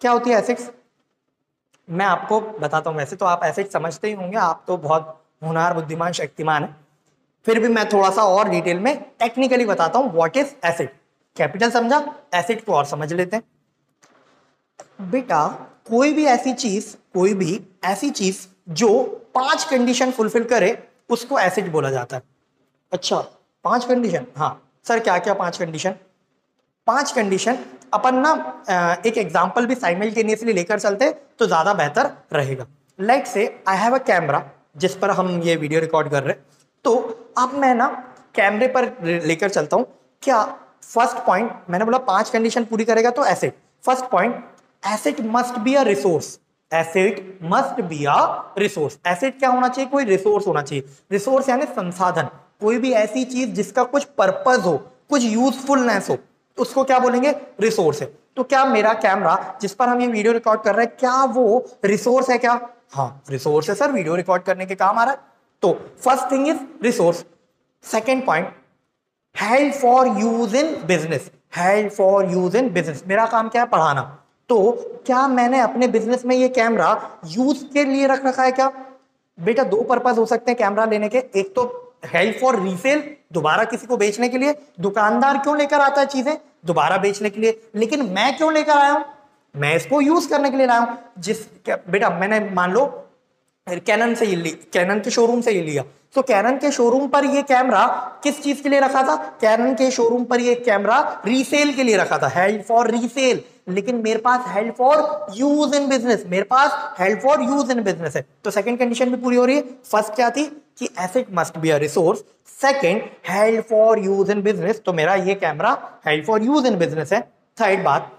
क्या होती है? एसिड्स मैं आपको बताता हूँ। वैसे तो आप एसिड समझते ही होंगे, आप तो बहुत होनहार, बुद्धिमान, शक्तिमान है। फिर भी मैं थोड़ा सा और डिटेल में टेक्निकली बताता हूँ व्हाट इज एसिड। कैपिटल समझा, एसिड को और समझ लेते हैं। बेटा कोई भी ऐसी चीज जो 5 कंडीशन फुलफिल करे उसको एसिड बोला जाता है। अच्छा 5 कंडीशन, हाँ सर क्या क्या 5 कंडीशन? 5 कंडीशन अपन ना एक एग्जांपल भी साइमल्टेनियसली लेकर चलते तो ज्यादा बेहतर रहेगा। लेट से आई हैव अ कैमरा जिस पर हम ये वीडियो रिकॉर्ड कर रहे हैं। तो अब मैं ना कैमरे पर लेकर चलता हूं। क्या फर्स्ट पॉइंट मैंने बोला 5 कंडीशन पूरी करेगा तो acid. First point, acid must be a resource. Acid must be a resource. Acid क्या होना चाहिए? कोई रिसोर्स होना चाहिए। रिसोर्स यानी संसाधन, कोई भी ऐसी चीज जिसका कुछ पर्पज हो, कुछ यूजफुलनेस हो, उसको क्या बोलेंगे? रिसोर्स है। तो क्या मेरा कैमरा जिस पर हम ये वीडियो रिकॉर्ड कर रहे हैं, क्या वो रिसोर्स है? क्या? हाँ रिसोर्स है सर, वीडियो रिकॉर्ड करने के काम आ रहा है। तो first thing is resource. Second point, help for use in business. Help for use in business, मेरा काम क्या है? पढ़ाना। तो क्या मैंने अपने बिजनेस में ये कैमरा यूज के लिए रख रखा है? क्या बेटा 2 पर्पज हो सकते हैं कैमरा लेने के। एक तो हेल्प फॉर रीसेल, दोबारा किसी को बेचने के लिए। दुकानदार क्यों लेकर आता है चीजें? दोबारा बेचने के लिए। लेकिन मैं क्यों लेकर आया हूं? मैं इसको यूज करने के लिए लाया हूं। बेटा मैंने मान लो कैनन से कैनन के शोरूम से ये लिया, तो कैनन के शोरूम पर ये कैमरा किस चीज के लिए रखा था? कैनन के शोरूम पर ये कैमरा रीसेल के लिए रखा था, हेल्प फॉर रीसेल। लेकिन मेरे पास held for use in business, मेरे पास held for use in business है। तो सेकंड कंडीशन भी पूरी हो रही है। फर्स्ट क्या थी? कि asset must be a resource. Second, help for use in business, तो मेरा ये camera help for use in business है। थर्ड बात,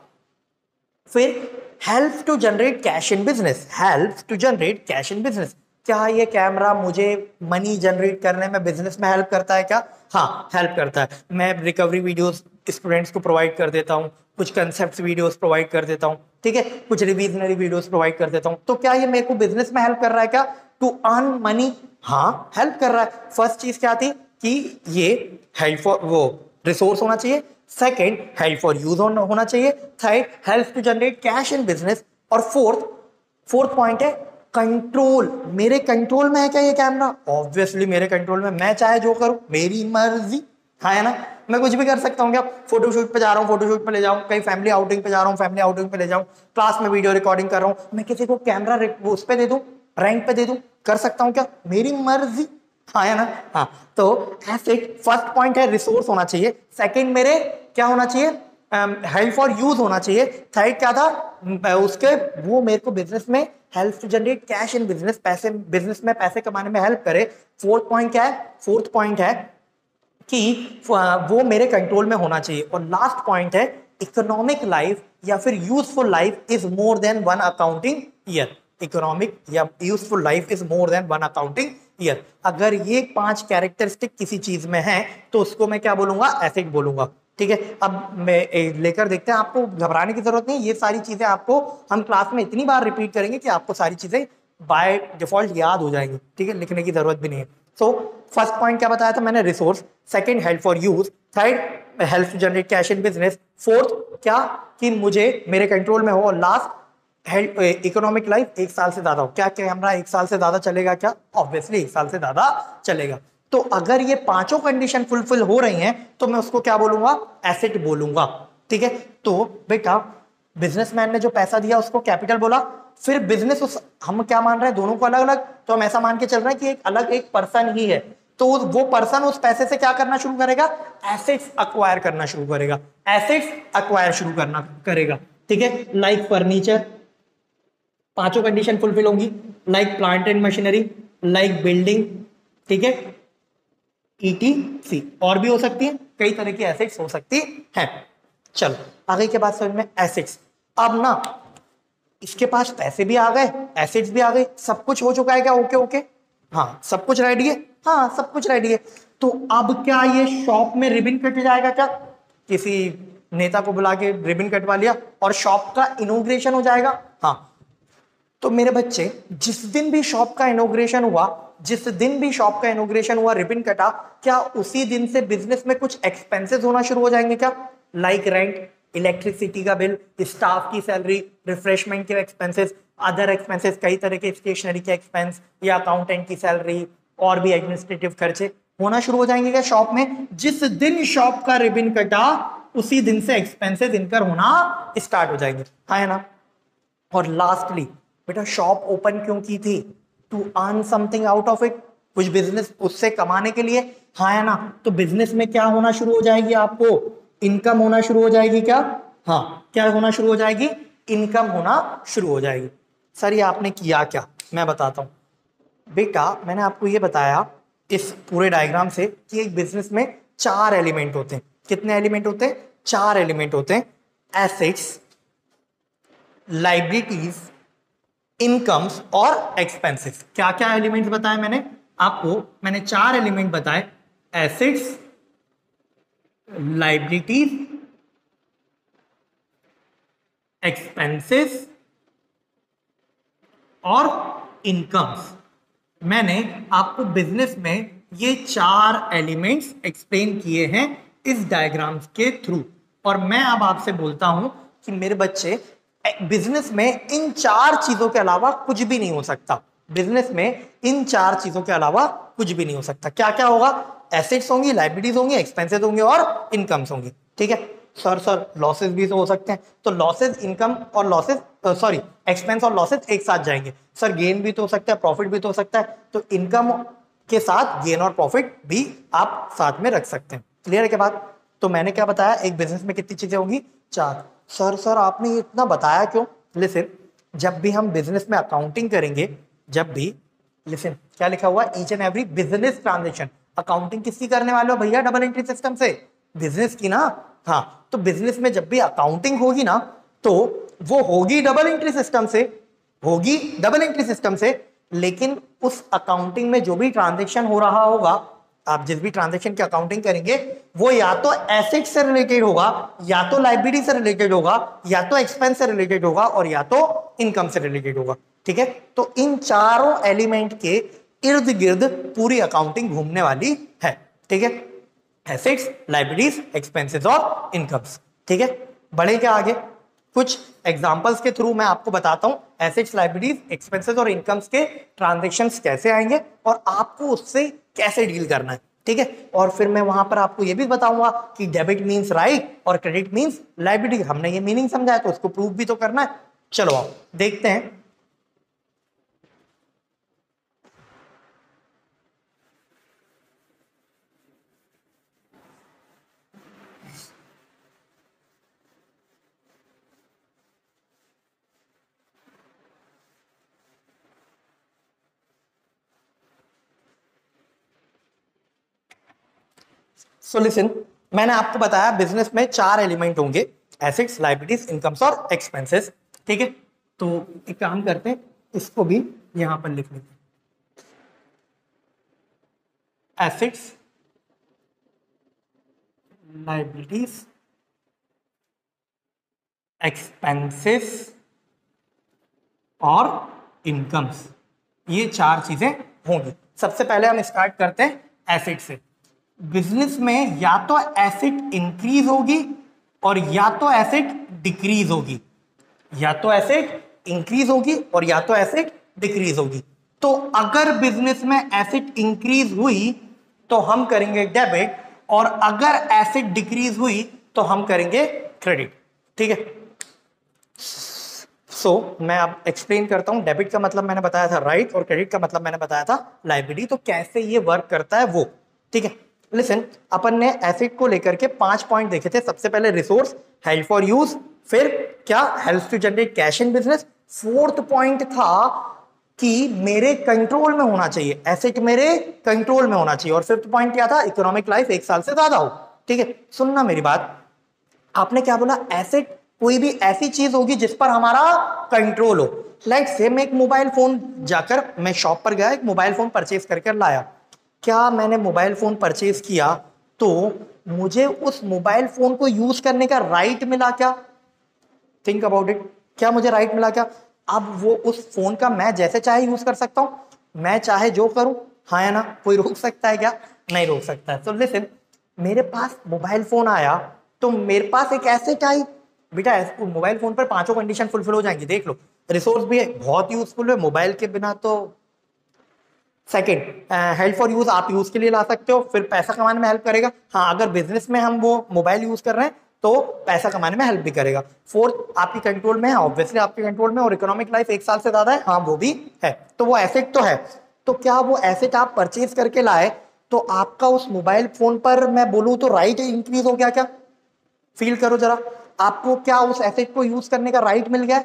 फिर help to generate cash in business. Help to generate cash in business, क्या ये कैमरा मुझे money generate करने में, बिजनेस में हेल्प करता है? क्या? हाँ हेल्प करता है। मैं रिकवरी वीडियोस स्टूडेंट्स को प्रोवाइड कर देता हूँ, कुछ कंसेप्ट वीडियोस प्रोवाइड कर देता हूँ, ठीक है, कुछ रिविजनरी वीडियोस प्रोवाइड कर देता हूँ। तो क्या ये मेरे को बिजनेस में हेल्प कर रहा है? क्या? टू अर्न मनी, हाँ हेल्प कर रहा है। फर्स्ट चीज क्या थी? कि ये हेल्प फॉर वो रिसोर्स होना चाहिए। सेकेंड, हेल्प फॉर यूज होना चाहिए। Third, help to generate cash in business. और फोर्थ पॉइंट है कंट्रोल। मेरे कंट्रोल में है क्या ये कैमरा? ऑब्वियसली मेरे कंट्रोल में, मैं चाहे जो करूं, मेरी मर्जी, हाँ है ना, मैं कुछ भी कर सकता हूँ। क्या? फोटोशूट पे जा रहा हूँ, फोटोशूट पे ले जाऊं, कहीं फैमिली आउटिंग पे जा रहा हूँ, फैमिली आउटिंग पे ले जाऊं, क्लास में वीडियो रिकॉर्डिंग कर रहा हूँ, मैं किसी को कैमरा उस पे दे दूं, रेंट पे दे दूं, कर सकता हूँ। क्या? मेरी मर्जी, हाँ है ना। हाँ तो एसेट फर्स्ट पॉइंट है रिसोर्स होना चाहिए। सेकंड मेरे क्या होना चाहिए? हेल्प फॉर यूज होना चाहिए। थर्ड क्या था? उसके वो मेरे को बिजनेस में help to generate cash in business, पैसे बिजनेस में पैसे कमाने में हेल्प करे। फोर्थ पॉइंट क्या है? फोर्थ पॉइंट है कि वो मेरे कंट्रोल में होना चाहिए। और लास्ट पॉइंट है इकोनॉमिक लाइफ या फिर useful life is more than 1 accounting year. Economic या useful life is more than 1 accounting year. अगर ये 5 कैरेक्टरिस्टिक किसी चीज में है तो उसको मैं क्या बोलूंगा? एसेट बोलूंगा। ठीक है, अब मैं लेकर देखते हैं। आपको घबराने की जरूरत नहीं, ये सारी चीजें आपको हम क्लास में इतनी बार रिपीट करेंगे कि आपको सारी चीजें बाय डिफॉल्ट याद हो जाएंगी। ठीक है, लिखने की जरूरत भी नहीं है। सो फर्स्ट पॉइंट क्या बताया था मैंने? Resource. Second, help for use. Third, help to generate cash in business. Fourth क्या? कि मुझे मेरे कंट्रोल में हो। और लास्ट, हेल्प इकोनॉमिक लाइफ 1 साल से ज्यादा हो। क्या कैमरा 1 साल से ज्यादा चलेगा? क्या? ऑब्वियसली 1 साल से ज्यादा चलेगा। तो अगर ये 5 कंडीशन फुलफिल हो रही हैं तो मैं उसको क्या बोलूंगा? एसेट बोलूंगा। ठीक है, तो बेटा बिजनेसमैन ने जो पैसा दिया उसको कैपिटल बोला। फिर बिजनेस, उस हम क्या मान रहे हैं दोनों को अलग अलग, तो हम ऐसा मान के चल रहे हैं कि एक अलग एक पर्सन ही है। तो वो पर्सन उस पैसे से क्या करना शुरू करेगा? एसेट्स अक्वायर करना शुरू करेगा। एसेट्स अक्वायर शुरू करना करेगा। ठीक है, लाइक फर्नीचर, 5 कंडीशन फुलफिल होंगी। Like plant and machinery, like building, ठीक है, ETC। और भी हो सकती है, कई तरह की एसेट्स हो सकती है। चलो आगे के बाद समझ में एसेट्स। अब ना इसके पास पैसे भी आ गए, एसेट्स भी आ गए, सब कुछ हो चुका है। क्या? ओके ओके, हाँ सब कुछ रेडी है। हाँ सब कुछ रेडी है। तो अब क्या ये शॉप में रिबन कट जाएगा? क्या किसी नेता को बुला के रिबन कटवा लिया और शॉप का इनॉग्रेशन हो जाएगा? हाँ। तो मेरे बच्चे जिस दिन भी शॉप का इनॉग्रेशन हुआ जिस दिन भी शॉप का इनॉग्रेशन हुआ, रिबन कटा, क्या उसी दिन से बिजनेस में कुछ एक्सपेंसेस होना शुरू हो जाएंगे क्या? लाइक रेंट, इलेक्ट्रिसिटी का बिल, स्टाफ की सैलरी, रिफ्रेशमेंट के एक्सपेंसेस, अदर एक्सपेंसेस, कई तरह के स्टेशनरी के एक्सपेंस या अकाउंटेंट की सैलरी और भी एडमिनिस्ट्रेटिव खर्चे होना शुरू हो जाएंगे क्या शॉप में? जिस दिन शॉप का रिबन कटा उसी दिन से एक्सपेंसेस इनकर होना स्टार्ट हो जाएंगे, हाँ है ना? और लास्टली बेटा शॉप ओपन क्यों की थी? To earn something out of it, कुछ बिजनेस उससे कमाने के लिए, हाँ है ना? तो बिजनेस में क्या होना शुरू हो जाएगी? आपको इनकम होना शुरू हो जाएगी क्या? हाँ, क्या होना शुरू हो जाएगी? इनकम होना शुरू हो जाएगी। सर ये आपने किया क्या? मैं बताता हूं बेटा। मैंने आपको ये बताया इस पूरे डायग्राम से कि एक बिजनेस में 4 एलिमेंट होते हैं। कितने एलिमेंट होते हैं? 4 एलिमेंट होते हैं। एसेट्स, लाइबिलिटीज, इनकम्स और एक्सपेंसेस। क्या क्या एलिमेंट्स बताए मैंने आपको? मैंने 4 एलिमेंट बताए, एसेट्स, लाइबिलिटीज, एक्सपेंसेस और इनकम्स। मैंने आपको बिजनेस में ये 4 एलिमेंट्स एक्सप्लेन किए हैं इस डायग्राम्स के थ्रू। और मैं अब आपसे बोलता हूं कि मेरे बच्चे बिजनेस में इन 4 चीजों के अलावा कुछ भी नहीं हो सकता। बिजनेस में इन 4 चीजों के अलावा कुछ भी नहीं हो सकता। क्या क्या होगा? एसेट्स होंगी, लाइबिलिटीज होंगी, एक्सपेंसेस होंगे और इनकम्स होंगी। ठीक है सर लॉसेस भी तो हो सकते हैं, तो लॉसेस, इनकम और लॉसेस, सॉरी एक्सपेंस और लॉसेस एक साथ जाएंगे। सर गेन भी तो हो सकता है, प्रॉफिट भी तो हो सकता है, तो इनकम के साथ गेन और प्रॉफिट भी आप साथ में रख सकते हैं। क्लियर है क्या बात? तो मैंने क्या बताया, एक बिजनेस में कितनी चीजें होंगी? 4। सर आपने इतना बताया क्यों? लिसन, जब भी हम बिजनेस में अकाउंटिंग करेंगे, जब भी, लिसन क्या लिखा हुआ? Each and every business transaction. Accounting किसकी करने वाले हो भैया? डबल एंट्री सिस्टम से, बिजनेस की ना। हाँ, तो बिजनेस में जब भी अकाउंटिंग होगी ना, तो वो होगी डबल एंट्री सिस्टम से, होगी डबल एंट्री सिस्टम से। लेकिन उस अकाउंटिंग में जो भी ट्रांजेक्शन हो रहा होगा, आप जिस भी ट्रांजेक्शन की अकाउंटिंग करेंगे, वो या तो एसेट से रिलेटेड होगा, या तो लाइबिलिटी से रिलेटेड होगा, या तो एक्सपेंस से रिलेटेड होगा, और या तो इनकम से रिलेटेड होगा। ठीक है, तो इन चारों एलिमेंट के इर्द गिर्द पूरी अकाउंटिंग घूमने वाली है। ठीक है, एसेट्स, लाइबिलिटीज, एक्सपेंसेस और इनकम्स। ठीक है, बढ़े क्या आगे? कुछ एग्जांपल्स के थ्रू मैं आपको बताता हूं एसेट्स, लाइबिलिटीज, एक्सपेंसेस और इनकम्स के ट्रांजैक्शंस कैसे आएंगे और आपको उससे कैसे डील करना है। ठीक है, और फिर मैं वहां पर आपको यह भी बताऊंगा कि डेबिट मींस राइट और क्रेडिट मींस लाइबिलिटी। हमने ये मीनिंग समझा है तो उसको प्रूव भी तो करना है। चलो आओ देखते हैं। सो लिसन, मैंने आपको बताया बिजनेस में 4 एलिमेंट होंगे, एसेट्स, लाइबिलिटीज, इनकम्स और एक्सपेंसेस। ठीक है, तो एक काम करते हैं, इसको भी यहां पर लिख लेते हैं। एसेट्स, लाइबिलिटीज, एक्सपेंसेस और इनकम्स, ये 4 चीजें होंगी। सबसे पहले हम स्टार्ट करते हैं एसेट से। बिजनेस में या तो एसेट इंक्रीज होगी और या तो एसेट डिक्रीज होगी, या तो एसेट इंक्रीज होगी और या तो एसेट डिक्रीज होगी। तो अगर बिजनेस में एसेट इंक्रीज हुई तो हम करेंगे डेबिट, और अगर एसेट डिक्रीज हुई तो हम करेंगे क्रेडिट। ठीक है, मैं अब एक्सप्लेन करता हूं। डेबिट का मतलब मैंने बताया था राइट, और क्रेडिट का मतलब मैंने बताया था लाइबिलिटी। तो कैसे ये वर्क करता है वो, ठीक है। लिसन, अपन ने एसेट को लेकर के 5 पॉइंट देखे थे। सबसे पहले रिसोर्स हेल्ड फॉर यूज, फिर क्या helps to generate cash in business. 4th point था कि मेरे कंट्रोल में होना चाहिए, एसेट मेरे कंट्रोल में होना चाहिए। और 5th पॉइंट क्या था? इकोनॉमिक लाइफ 1 साल से ज्यादा हो। ठीक है, सुनना मेरी बात। आपने क्या बोला? एसेट कोई भी ऐसी चीज होगी जिस पर हमारा कंट्रोल हो। लाइक से मैं एक मोबाइल फोन जाकर, मैं शॉप पर गया, एक मोबाइल फोन परचेज करके लाया। क्या मैंने मोबाइल फोन परचेज किया तो मुझे उस मोबाइल फोन को यूज करने का राइट मिला क्या? Think about it. क्या मुझे राइट मिला क्या? अब वो उस फोन का मैं जैसे चाहे यूज कर सकता हूं, मैं चाहे जो करूं। हाँ या ना? कोई रोक सकता है क्या? नहीं रोक सकता है। तो लिसन, मेरे पास मोबाइल फोन आया तो मेरे पास एक एसेट आई। बेटा मोबाइल फोन पर पांचों कंडीशन फुलफिल हो जाएंगी, देख लो। रिसोर्स भी है, बहुत यूजफुल है, मोबाइल के बिना तो। सेकंड, हेल्प फॉर यूज, आप यूज के लिए ला सकते हो, फिर पैसा कमाने में हेल्प करेगा। हाँ, अगर बिजनेस में हम वो मोबाइल यूज कर रहे हैं तो पैसा कमाने में हेल्प भी करेगा। फोर्थ, आपके कंट्रोल में है, ऑब्वियसली आपके कंट्रोल में, और इकोनॉमिक लाइफ 1 साल से ज्यादा है, हाँ वो भी है, तो वो एसेट तो है। तो क्या वो एसेट आप परचेज करके लाए तो आपका उस मोबाइल फोन पर मैं बोलूं तो राइट इंक्रीज हो गया क्या? फील करो जरा, आपको क्या उस एसेट को यूज करने का राइट मिल गया?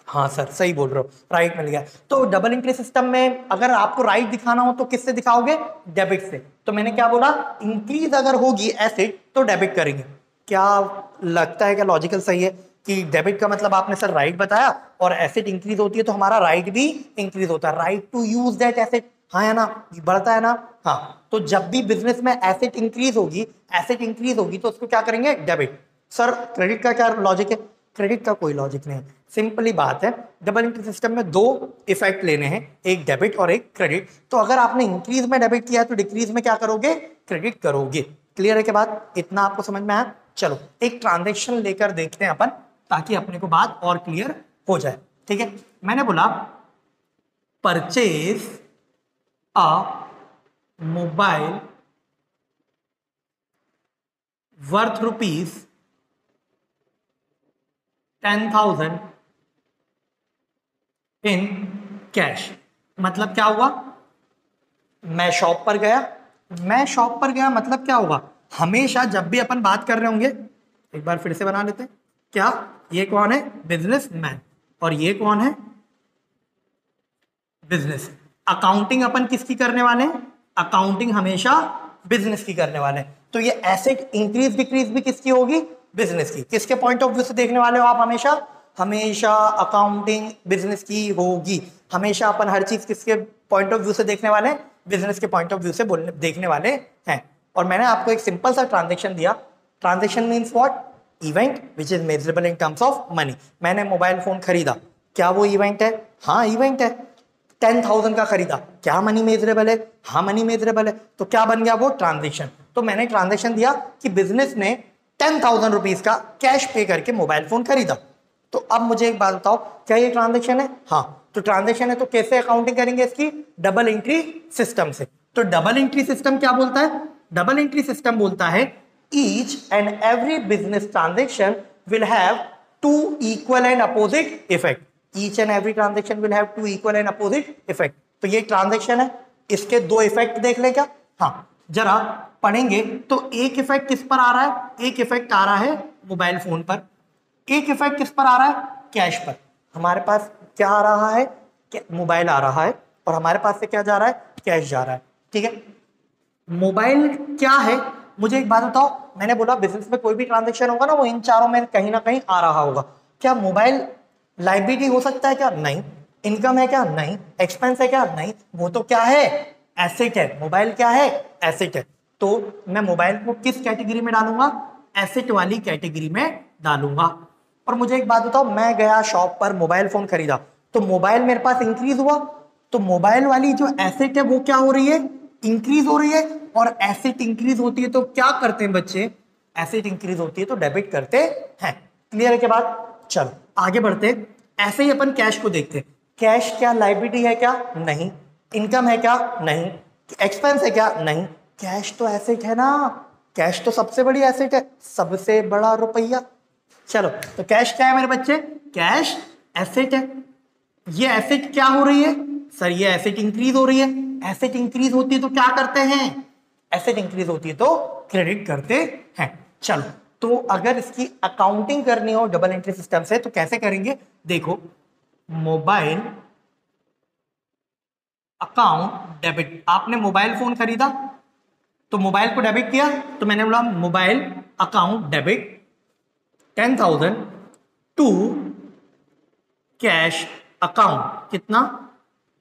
हाँ सर सही बोल रहे हो, राइट मिल गया। तो डबल एंट्री सिस्टम में अगर आपको राइट दिखाना हो तो किससे दिखाओगे? डेबिट से। तो मैंने क्या बोला, इंक्रीज अगर होगी एसेट तो डेबिट करेंगे। क्या लगता है, क्या लॉजिकल सही है कि डेबिट का मतलब आपने सर राइट बताया, और एसेट इंक्रीज होती है तो हमारा राइट भी इंक्रीज होता है, right to use that asset, हाँ है ना? बढ़ता है ना? हाँ, तो जब भी बिजनेस में एसेट इंक्रीज होगी तो उसको क्या करेंगे? डेबिट। सर क्रेडिट का क्या लॉजिक है? क्रेडिट का कोई लॉजिक नहीं, सिंपली बात है, डबल एंट्री सिस्टम में 2 इफेक्ट लेने हैं, एक डेबिट और एक क्रेडिट। तो अगर आपने इंक्रीज में डेबिट किया है तो डिक्रीज में क्या करोगे? क्रेडिट करोगे। क्लियर है के बात? इतना आपको समझ में आया? चलो एक ट्रांजेक्शन लेकर देखते हैं अपन, ताकि अपने को बात और क्लियर हो जाए। ठीक है, मैंने बोला purchase a mobile worth rupees 10,000 in cash. मतलब क्या हुआ? मैं शॉप पर गया मतलब क्या होगा? हमेशा जब भी अपन बात कर रहे होंगे, एक बार फिर से बना लेते हैं, क्या ये कौन है? बिजनेसमैन, और ये कौन है? बिजनेस। अकाउंटिंग अपन किसकी करने वाले हैं? अकाउंटिंग हमेशा बिजनेस की करने वाले हैं। तो ये एसेट इंक्रीज डिक्रीज भी किसकी होगी? बिजनेस की। किसके पॉइंट ऑफ व्यू से देखने वाले हो आप? हमेशा अकाउंटिंग बिजनेस की होगी। हमेशा अपन हर चीज किसके पॉइंट ऑफ व्यू से देखने वाले हैं? बिजनेस के पॉइंट ऑफ व्यू से देखने वाले हैं। और मैंने आपको एक सिंपल सा ट्रांजेक्शन दिया। Transaction means what? Event which is measurable in terms of money. मैंने मोबाइल फोन खरीदा, क्या वो इवेंट है? हाँ इवेंट है। 10,000 का खरीदा, क्या मनी मेजरेबल है? हाँ मनी मेजरेबल है। तो क्या बन गया वो? ट्रांजेक्शन। तो मैंने ट्रांजेक्शन दिया कि बिजनेस ने 10,000 रुपीज का कैश पे करके मोबाइल फोन खरीदा। तो अब मुझे एक बात बताओ, क्या ये ट्रांजेक्शन है? हाँ, तो ट्रांजेक्शन है तो कैसे अकाउंटिंग करेंगे इसकी? डबल एंट्री सिस्टम से। तो डबल एंट्री सिस्टम क्या बोलता है? डबल एंट्री सिस्टम बोलता है each and every business transaction will have 2 equal and opposite effect. Each and every transaction will have 2 equal and opposite effect. तो ये ट्रांजेक्शन है, इसके 2 इफेक्ट देख ले क्या? हाँ, जरा पढ़ेंगे तो एक इफेक्ट किस पर आ रहा है? एक इफेक्ट आ रहा है मोबाइल फोन पर, एक इफेक्ट किस पर आ रहा है? कैश पर। हमारे पास क्या आ रहा है? मोबाइल आ रहा है, और हमारे पास से क्या जा रहा है? कैश जा रहा है। ठीक है, मोबाइल क्या है? मुझे एक बात बताओ, मैंने बोला बिजनेस में कोई भी ट्रांजेक्शन होगा ना, वो इन चारों में कहीं ना कहीं आ रहा होगा। क्या मोबाइल लायबिलिटी हो सकता है क्या? नहीं। इनकम है क्या? नहीं। एक्सपेंस है क्या? नहीं। वो तो क्या है? एसेट है। मोबाइल क्या है? एसेट है। तो मैं मोबाइल को किस कैटेगरी में डालूंगा? एसेट वाली कैटेगरी में डालूंगा। और मुझे एक बात बताओ, मैं गया शॉप पर, मोबाइल फोन खरीदा, तो मोबाइल मेरे पास इंक्रीज हुआ, तो मोबाइल वाली जो एसेट है वो क्या हो रही है? इंक्रीज हो रही है। और एसेट इंक्रीज होती है तो क्या करते हैं बच्चे? एसेट इंक्रीज होती है तो डेबिट करते हैं। क्लियर है के बाद? चलो आगे बढ़ते। ऐसे ही अपन कैश को देखते हैं। कैश क्या लायबिलिटी है क्या? नहीं। इनकम है क्या? नहीं। एक्सपेंस है क्या? नहीं। कैश तो एसेट है ना, कैश तो सबसे बड़ी एसेट है, सबसे बड़ा रुपया। चलो, तो कैश क्या है मेरे बच्चे? कैश एसेट है। ये एसेट क्या हो रही है? सर ये एसेट इंक्रीज हो रही है। एसेट इंक्रीज होती है तो क्या करते हैं? एसेट इंक्रीज होती है तो क्रेडिट करते हैं। चलो, तो अगर इसकी अकाउंटिंग करनी हो डबल एंट्री सिस्टम से तो कैसे करेंगे? देखो, मोबाइल अकाउंट डेबिट। आपने मोबाइल फोन खरीदा तो मोबाइल को डेबिट किया, तो मैंने बोला mobile account debit 10,000 to cash account. कितना?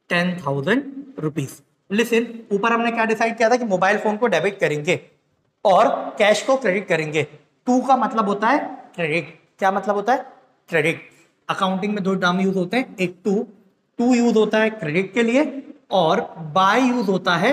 10,000 रुपीज। लिसन, ऊपर हमने क्या डिसाइड किया था कि मोबाइल फोन को डेबिट करेंगे और कैश को क्रेडिट करेंगे। टू का मतलब होता है क्रेडिट। क्या मतलब होता है? क्रेडिट। अकाउंटिंग में 2 टर्म यूज होते हैं, एक टू यूज होता है क्रेडिट के लिए, और बाय यूज होता है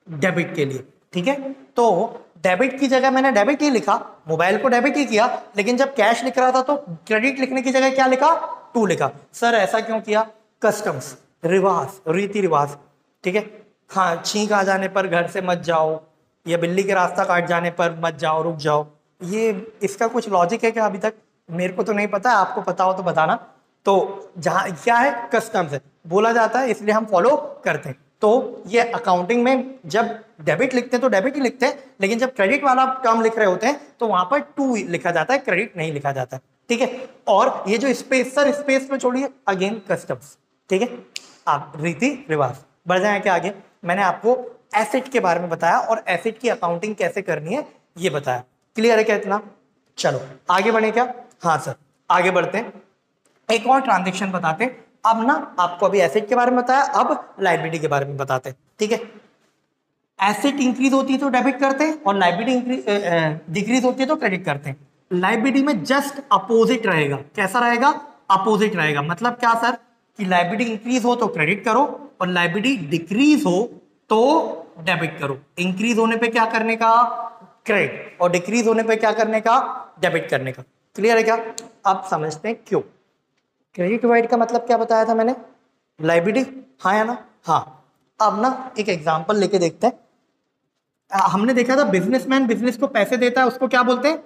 डेबिट के लिए। ठीक है, तो डेबिट की जगह मैंने डेबिट ही लिखा, मोबाइल को डेबिट ही किया, लेकिन जब कैश लिख रहा था तो क्रेडिट लिखने की जगह क्या लिखा, टू लिखा। सर ऐसा क्यों किया? कस्टम्स, रिवाज, रीति रिवाज। ठीक है, हाँ, छींक आ जाने पर घर से मत जाओ, या बिल्ली के रास्ता काट जाने पर मत जाओ, रुक जाओ, ये इसका कुछ लॉजिक है क्या? अभी तक मेरे को तो नहीं पता है, आपको पता हो तो बताना। तो जहाँ क्या है, कस्टम्स है, बोला जाता है, इसलिए हम फॉलो करते हैं। तो ये अकाउंटिंग में जब डेबिट लिखते हैं तो डेबिट ही लिखते हैं, लेकिन जब क्रेडिट वाला टर्म लिख रहे होते हैं तो वहां पर टू लिखा जाता है, क्रेडिट नहीं लिखा जाता। ठीक है, और ये जो स्पेस, सर स्पेस में छोड़िए, अगेन कस्टम्स। ठीक है, आप रीति रिवाज। बढ़ जाए क्या आगे? मैंने आपको एसेट के बारे में बताया और एसेट की अकाउंटिंग कैसे करनी है ये बताया। क्लियर है क्या इतना? चलो आगे बढ़े क्या? हाँ सर, आगे बढ़ते हैं, एक और ट्रांजेक्शन बताते हैं। अब ना आपको अभी एसेट के बारे में बताया, अब लायबिलिटी के बारे में बताते हैं। ठीक है, एसेट इंक्रीज होती है तो डेबिट करते हैं और लायबिलिटी डिक्रीज होती है तो क्रेडिट करते हैं। लायबिलिटी में जस्ट अपोजिट रहेगा। कैसा रहेगा? अपोजिट रहेगा। मतलब क्या सर? कि लायबिलिटी इंक्रीज हो तो क्रेडिट करो और लायबिलिटी डिक्रीज हो तो डेबिट करो। इंक्रीज होने पे क्या करने का? क्रेडिट, और डिक्रीज होने पे क्या करने का? डेबिट करने का। क्लियर है क्या? अब समझते हैं क्यों। क्रेडिट डिवाइड का मतलब क्या बताया था मैंने? लायबिलिटी, हाँ या ना? हाँ। अब ना एक एग्जांपल लेके देखते हैं। हमने देखा था बिजनेसमैन बिजनेस को पैसे देता है, उसको क्या बोलते हैं?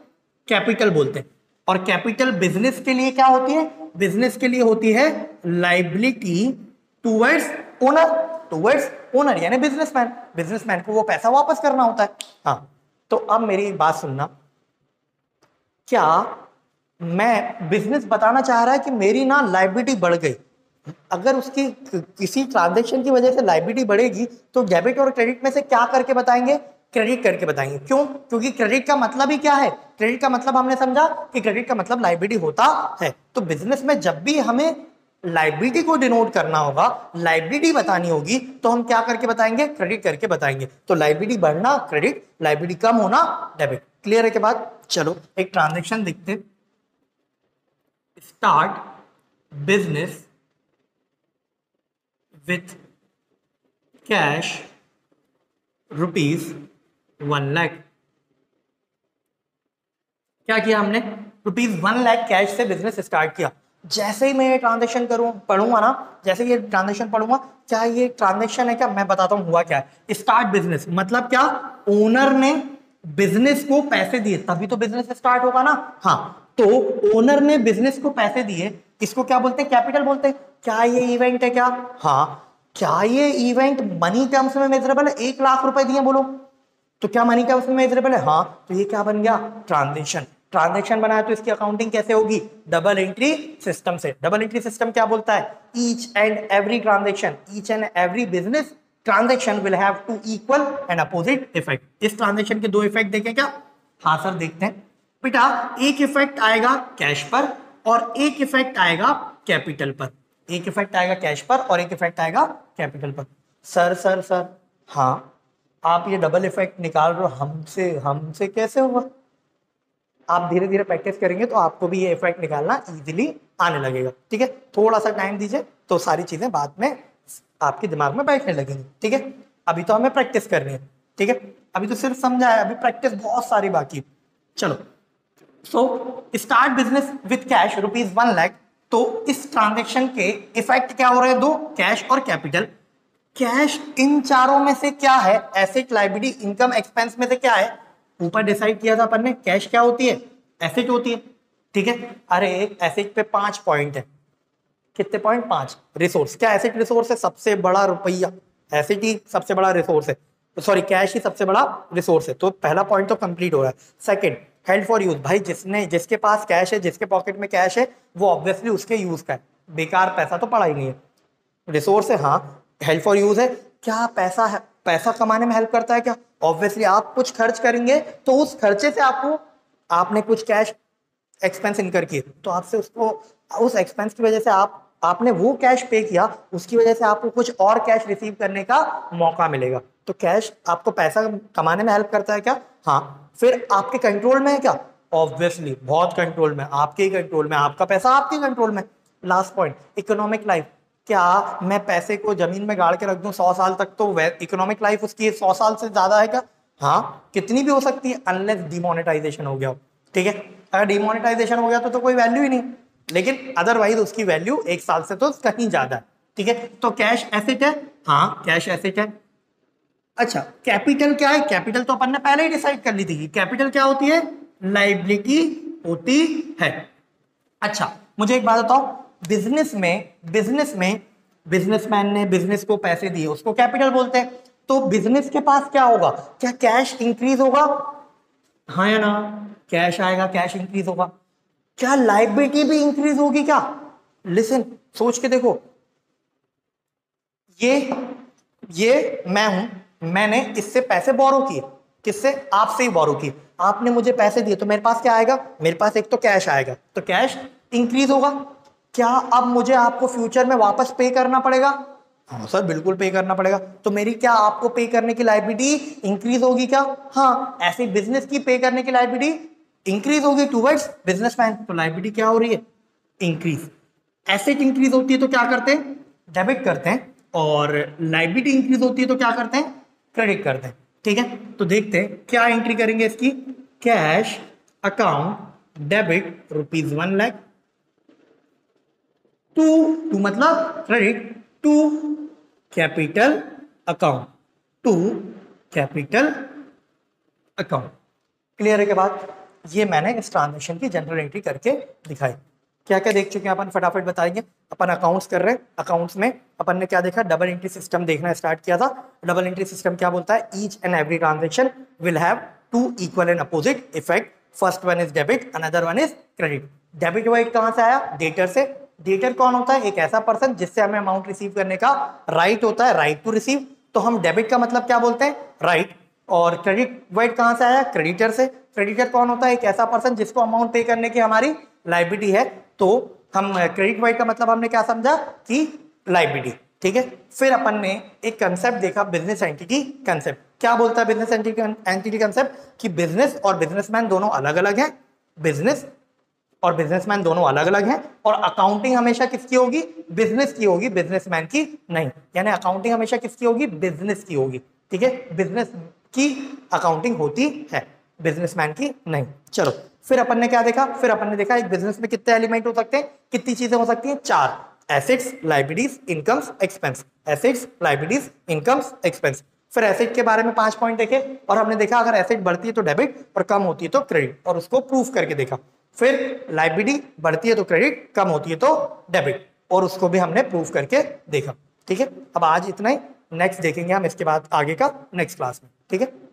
कैपिटल बोलते हैं। और कैपिटल बिजनेस के लिए क्या होती है? बिजनेस के लिए होती है liability towards owner, towards owner यानी बिजनेसमैन। बिजनेसमैन को वो पैसा वापस करना होता है। हाँ, तो अब मेरी बात सुनना, क्या मैं बिजनेस बताना चाह रहा है कि मेरी ना लायबिलिटी बढ़ गई, अगर उसकी किसी ट्रांजैक्शन की वजह से लायबिलिटी बढ़ेगी तो डेबिट और क्रेडिट में से क्या करके बताएंगे? क्रेडिट करके बताएंगे। क्यों? क्योंकि क्रेडिट का मतलब ही क्या है? क्रेडिट का मतलब हमने समझा कि क्रेडिट का मतलब लायबिलिटी होता है। तो बिजनेस में जब भी हमें लायबिलिटी को डिनोट करना होगा, लायबिलिटी बतानी होगी, तो हम क्या करके बताएंगे? क्रेडिट करके बताएंगे। तो लायबिलिटी बढ़ना क्रेडिट, लायबिलिटी कम होना डेबिट। क्लियर है के बाद? चलो एक ट्रांजेक्शन देखते। Start business with cash rupees 1 lakh. क्या किया हमने? रुपीज 1 लाख कैश से बिजनेस स्टार्ट किया। जैसे ही मैं ये ट्रांजेक्शन पढ़ूंगा ना, जैसे ये ट्रांजेक्शन पढ़ूंगा, क्या ये ट्रांजेक्शन है क्या? मैं बताता हूं हुआ क्या है। स्टार्ट बिजनेस मतलब क्या? ओनर ने बिजनेस को पैसे दिए तभी तो बिजनेस स्टार्ट होगा ना। हाँ, तो ओनर ने बिजनेस को पैसे दिए, इसको क्या बोलते हैं? कैपिटल बोलते हैं। क्या ये इवेंट है क्या? हाँ। क्या ये इवेंट मनी टर्म्स में मेजरेबल है? 1 लाख रुपए दिए बोलो, तो क्या मनी टर्म्स में मेजरेबल है? हाँ, तो ये क्या बन गया? ट्रांजेक्शन। ट्रांजेक्शन बनाया तो इसकी अकाउंटिंग कैसे होगी? डबल एंट्री सिस्टम से। डबल एंट्री सिस्टम क्या बोलता है? Each and every transaction, each and every business transaction will have to equal and opposite effect. इस ट्रांजेक्शन के 2 इफेक्ट देखें क्या? हाँ सर देखते हैं। बेटा एक इफेक्ट आएगा कैश पर और एक इफेक्ट आएगा कैपिटल पर। एक इफेक्ट आएगा कैश पर और एक इफेक्ट आएगा कैपिटल पर। सर सर सर, हाँ आप ये डबल इफेक्ट निकाल रहे हो, हमसे हमसे कैसे होगा? आप धीरे धीरे प्रैक्टिस करेंगे तो आपको भी ये इफेक्ट निकालना इजीली आने लगेगा। ठीक है, थोड़ा सा टाइम दीजिए तो सारी चीजें बाद में आपके दिमाग में बैठने लगेंगी। ठीक है, अभी तो हमें प्रैक्टिस करनी है। ठीक है, अभी तो सिर्फ समझा है, अभी प्रैक्टिस बहुत सारी बाकी। चलो, so start business with cash rupees 1 lakh. तो इस ट्रांजेक्शन के इफेक्ट क्या हो रहे हैं? 2, कैश और कैपिटल। कैश इन चारों में से क्या है? एसेट, लायबिलिटी, इनकम, एक्सपेंस में से क्या है? ऊपर डिसाइड किया था अपन ने, कैश क्या होती है? एसेट होती है। ठीक है, अरे एसेट पे 5 पॉइंट है। कितने पॉइंट? 5। रिसोर्स, क्या एसेट रिसोर्स है? सबसे बड़ा रुपया एसेट ही सबसे बड़ा रिसोर्स है, सॉरी कैश ही सबसे बड़ा रिसोर्स है। तो पहला पॉइंट तो कंप्लीट हो रहा है। Second, held for use. भाई जिसके पास कैश है, जिसके पॉकेट में कैश है, वो ऑब्वियसली उसके यूज का है, बेकार पैसा तो पड़ा ही नहीं है। रिसोर्स है, हाँ। हेल्प फॉर यूज है, क्या पैसा है? पैसा कमाने में हेल्प करता है क्या? ऑब्वियसली आप कुछ खर्च करेंगे तो उस खर्चे से आपने कुछ कैश एक्सपेंस इनकर किए तो आपसे उसको, उस एक्सपेंस की वजह से आपने वो कैश पे किया, उसकी वजह से आपको कुछ और कैश रिसीव करने का मौका मिलेगा। तो कैश आपको पैसा कमाने में हेल्प करता है क्या? हाँ। फिर आपके कंट्रोल में है क्या? ऑब्वियसली बहुत कंट्रोल में, आपके ही कंट्रोल में, आपका पैसा आपके कंट्रोल में। Last point, economic life. क्या मैं पैसे को जमीन में गाड़ के रख दूं 100 साल तक, तो इकोनॉमिक लाइफ उसकी 100 साल से ज्यादा है क्या? हाँ, कितनी भी हो सकती है, अनलेस डिमोनेटाइजेशन हो गया हो। ठीक है, अगर डिमोनेटाइजेशन हो गया तो कोई वैल्यू ही नहीं, लेकिन अदरवाइज उसकी वैल्यू 1 साल से तो कहीं ज्यादा है। ठीक है, तो कैश एसेट है, हाँ कैश एसेट है। अच्छा, कैपिटल क्या है? कैपिटल तो अपन ने पहले ही डिसाइड कर ली थी, कैपिटल क्या होती है? लायबिलिटी होती है। अच्छा, मुझे एक बात बताओ, बिजनेसमैन ने बिजनेस को पैसे दिए, उसको कैपिटल बोलते हैं। तो बिजनेस के पास क्या होगा? क्या कैश इंक्रीज होगा? हाँ या ना? कैश आएगा, कैश इंक्रीज होगा। क्या लायबिलिटी भी इंक्रीज होगी क्या? लिसन, सोच के देखो, ये मैं हूं, मैंने इससे पैसे बोरो किए, किससे? आपसे ही बोरो किए। आपने मुझे पैसे दिए तो मेरे पास क्या आएगा? मेरे पास एक तो कैश आएगा, तो कैश इंक्रीज होगा। क्या अब मुझे आपको फ्यूचर में वापस पे करना पड़ेगा? हाँ सर, बिल्कुल पे करना पड़ेगा। तो मेरी क्या आपको पे करने की लायबिलिटी इंक्रीज होगी क्या? हाँ, ऐसे बिजनेस की पे करने की लायबिलिटी इंक्रीज होगी टूवर्ड्स बिजनेसमैन। तो लायबिलिटी क्या हो रही है? इंक्रीज। एसेट इंक्रीज होती है तो क्या करते हैं? डेबिट करते हैं। और लायबिलिटी इंक्रीज होती है तो क्या करते हैं? क्रेडिट करते हैं। ठीक है, तो देखते हैं क्या एंट्री करेंगे इसकी। Cash account debit ₹1 lakh to मतलब credit to capital account, to capital account. Clear है के बाद? ये मैंने इस ट्रांजेक्शन की जनरल एंट्री करके दिखाई। क्या क्या देख चुके हैं अपन, फटाफट बताएंगे। अपन अकाउंट्स कर रहे हैं, अकाउंट्स में अपन ने क्या देखा? डबल एंट्री सिस्टम देखना स्टार्ट किया था। डबल एंट्री सिस्टम क्या बोलता है? Each and every transaction will have 2 equal and opposite effect. First one is debit, another one is credit. Debit white कहां से आया? डेटर से। डेटर कौन होता है? एक ऐसा पर्सन जिससे हमें अमाउंट रिसीव करने का राइट होता है, राइट टू रिसीव। तो हम डेबिट का मतलब क्या बोलते हैं? राइट। और क्रेडिट वाइट कहां से आया? क्रेडिटर से। क्रेडिटर कौन होता है? एक ऐसा पर्सन जिसको अमाउंट पे करने की हमारी लायबिलिटी है। तो हम क्रेडिट वाइट का मतलब हमने क्या समझा? कि लायबिलिटी। ठीक है, फिर अपन ने एक कंसेप्ट देखा, बिजनेस एंटिटी कंसेप्ट। क्या बोलता है बिजनेस एंटिटी कंसेप्ट? कि बिजनेस और बिजनेसमैन दोनों अलग अलग हैं, बिजनेस और बिजनेसमैन दोनों अलग अलग हैं, और अकाउंटिंग हमेशा किसकी होगी? बिजनेस की होगी, बिजनेसमैन की नहीं। यानी अकाउंटिंग हमेशा किसकी होगी? बिजनेस की होगी। ठीक है, बिजनेस की अकाउंटिंग होती है, बिजनेसमैन की नहीं। चलो, फिर अपन ने क्या देखा? फिर अपन ने देखा एक बिजनेस में कितने एलिमेंट हो सकते हैं, कितनी चीजें हो सकती हैं? 4। Assets, liabilities, incomes, expense. Assets, liabilities, incomes, expense. फिर एसेट के बारे में 5 पॉइंट देखे, और हमने देखा अगर एसेट बढ़ती है तो डेबिट और कम होती है तो क्रेडिट, और उसको प्रूफ करके देखा। फिर लायबिलिटी बढ़ती है तो क्रेडिट, कम होती है तो डेबिट, और उसको भी हमने प्रूफ करके देखा। ठीक है, अब आज इतना ही, नेक्स्ट देखेंगे हम इसके बाद आगे का नेक्स्ट क्लास में। ठीक है।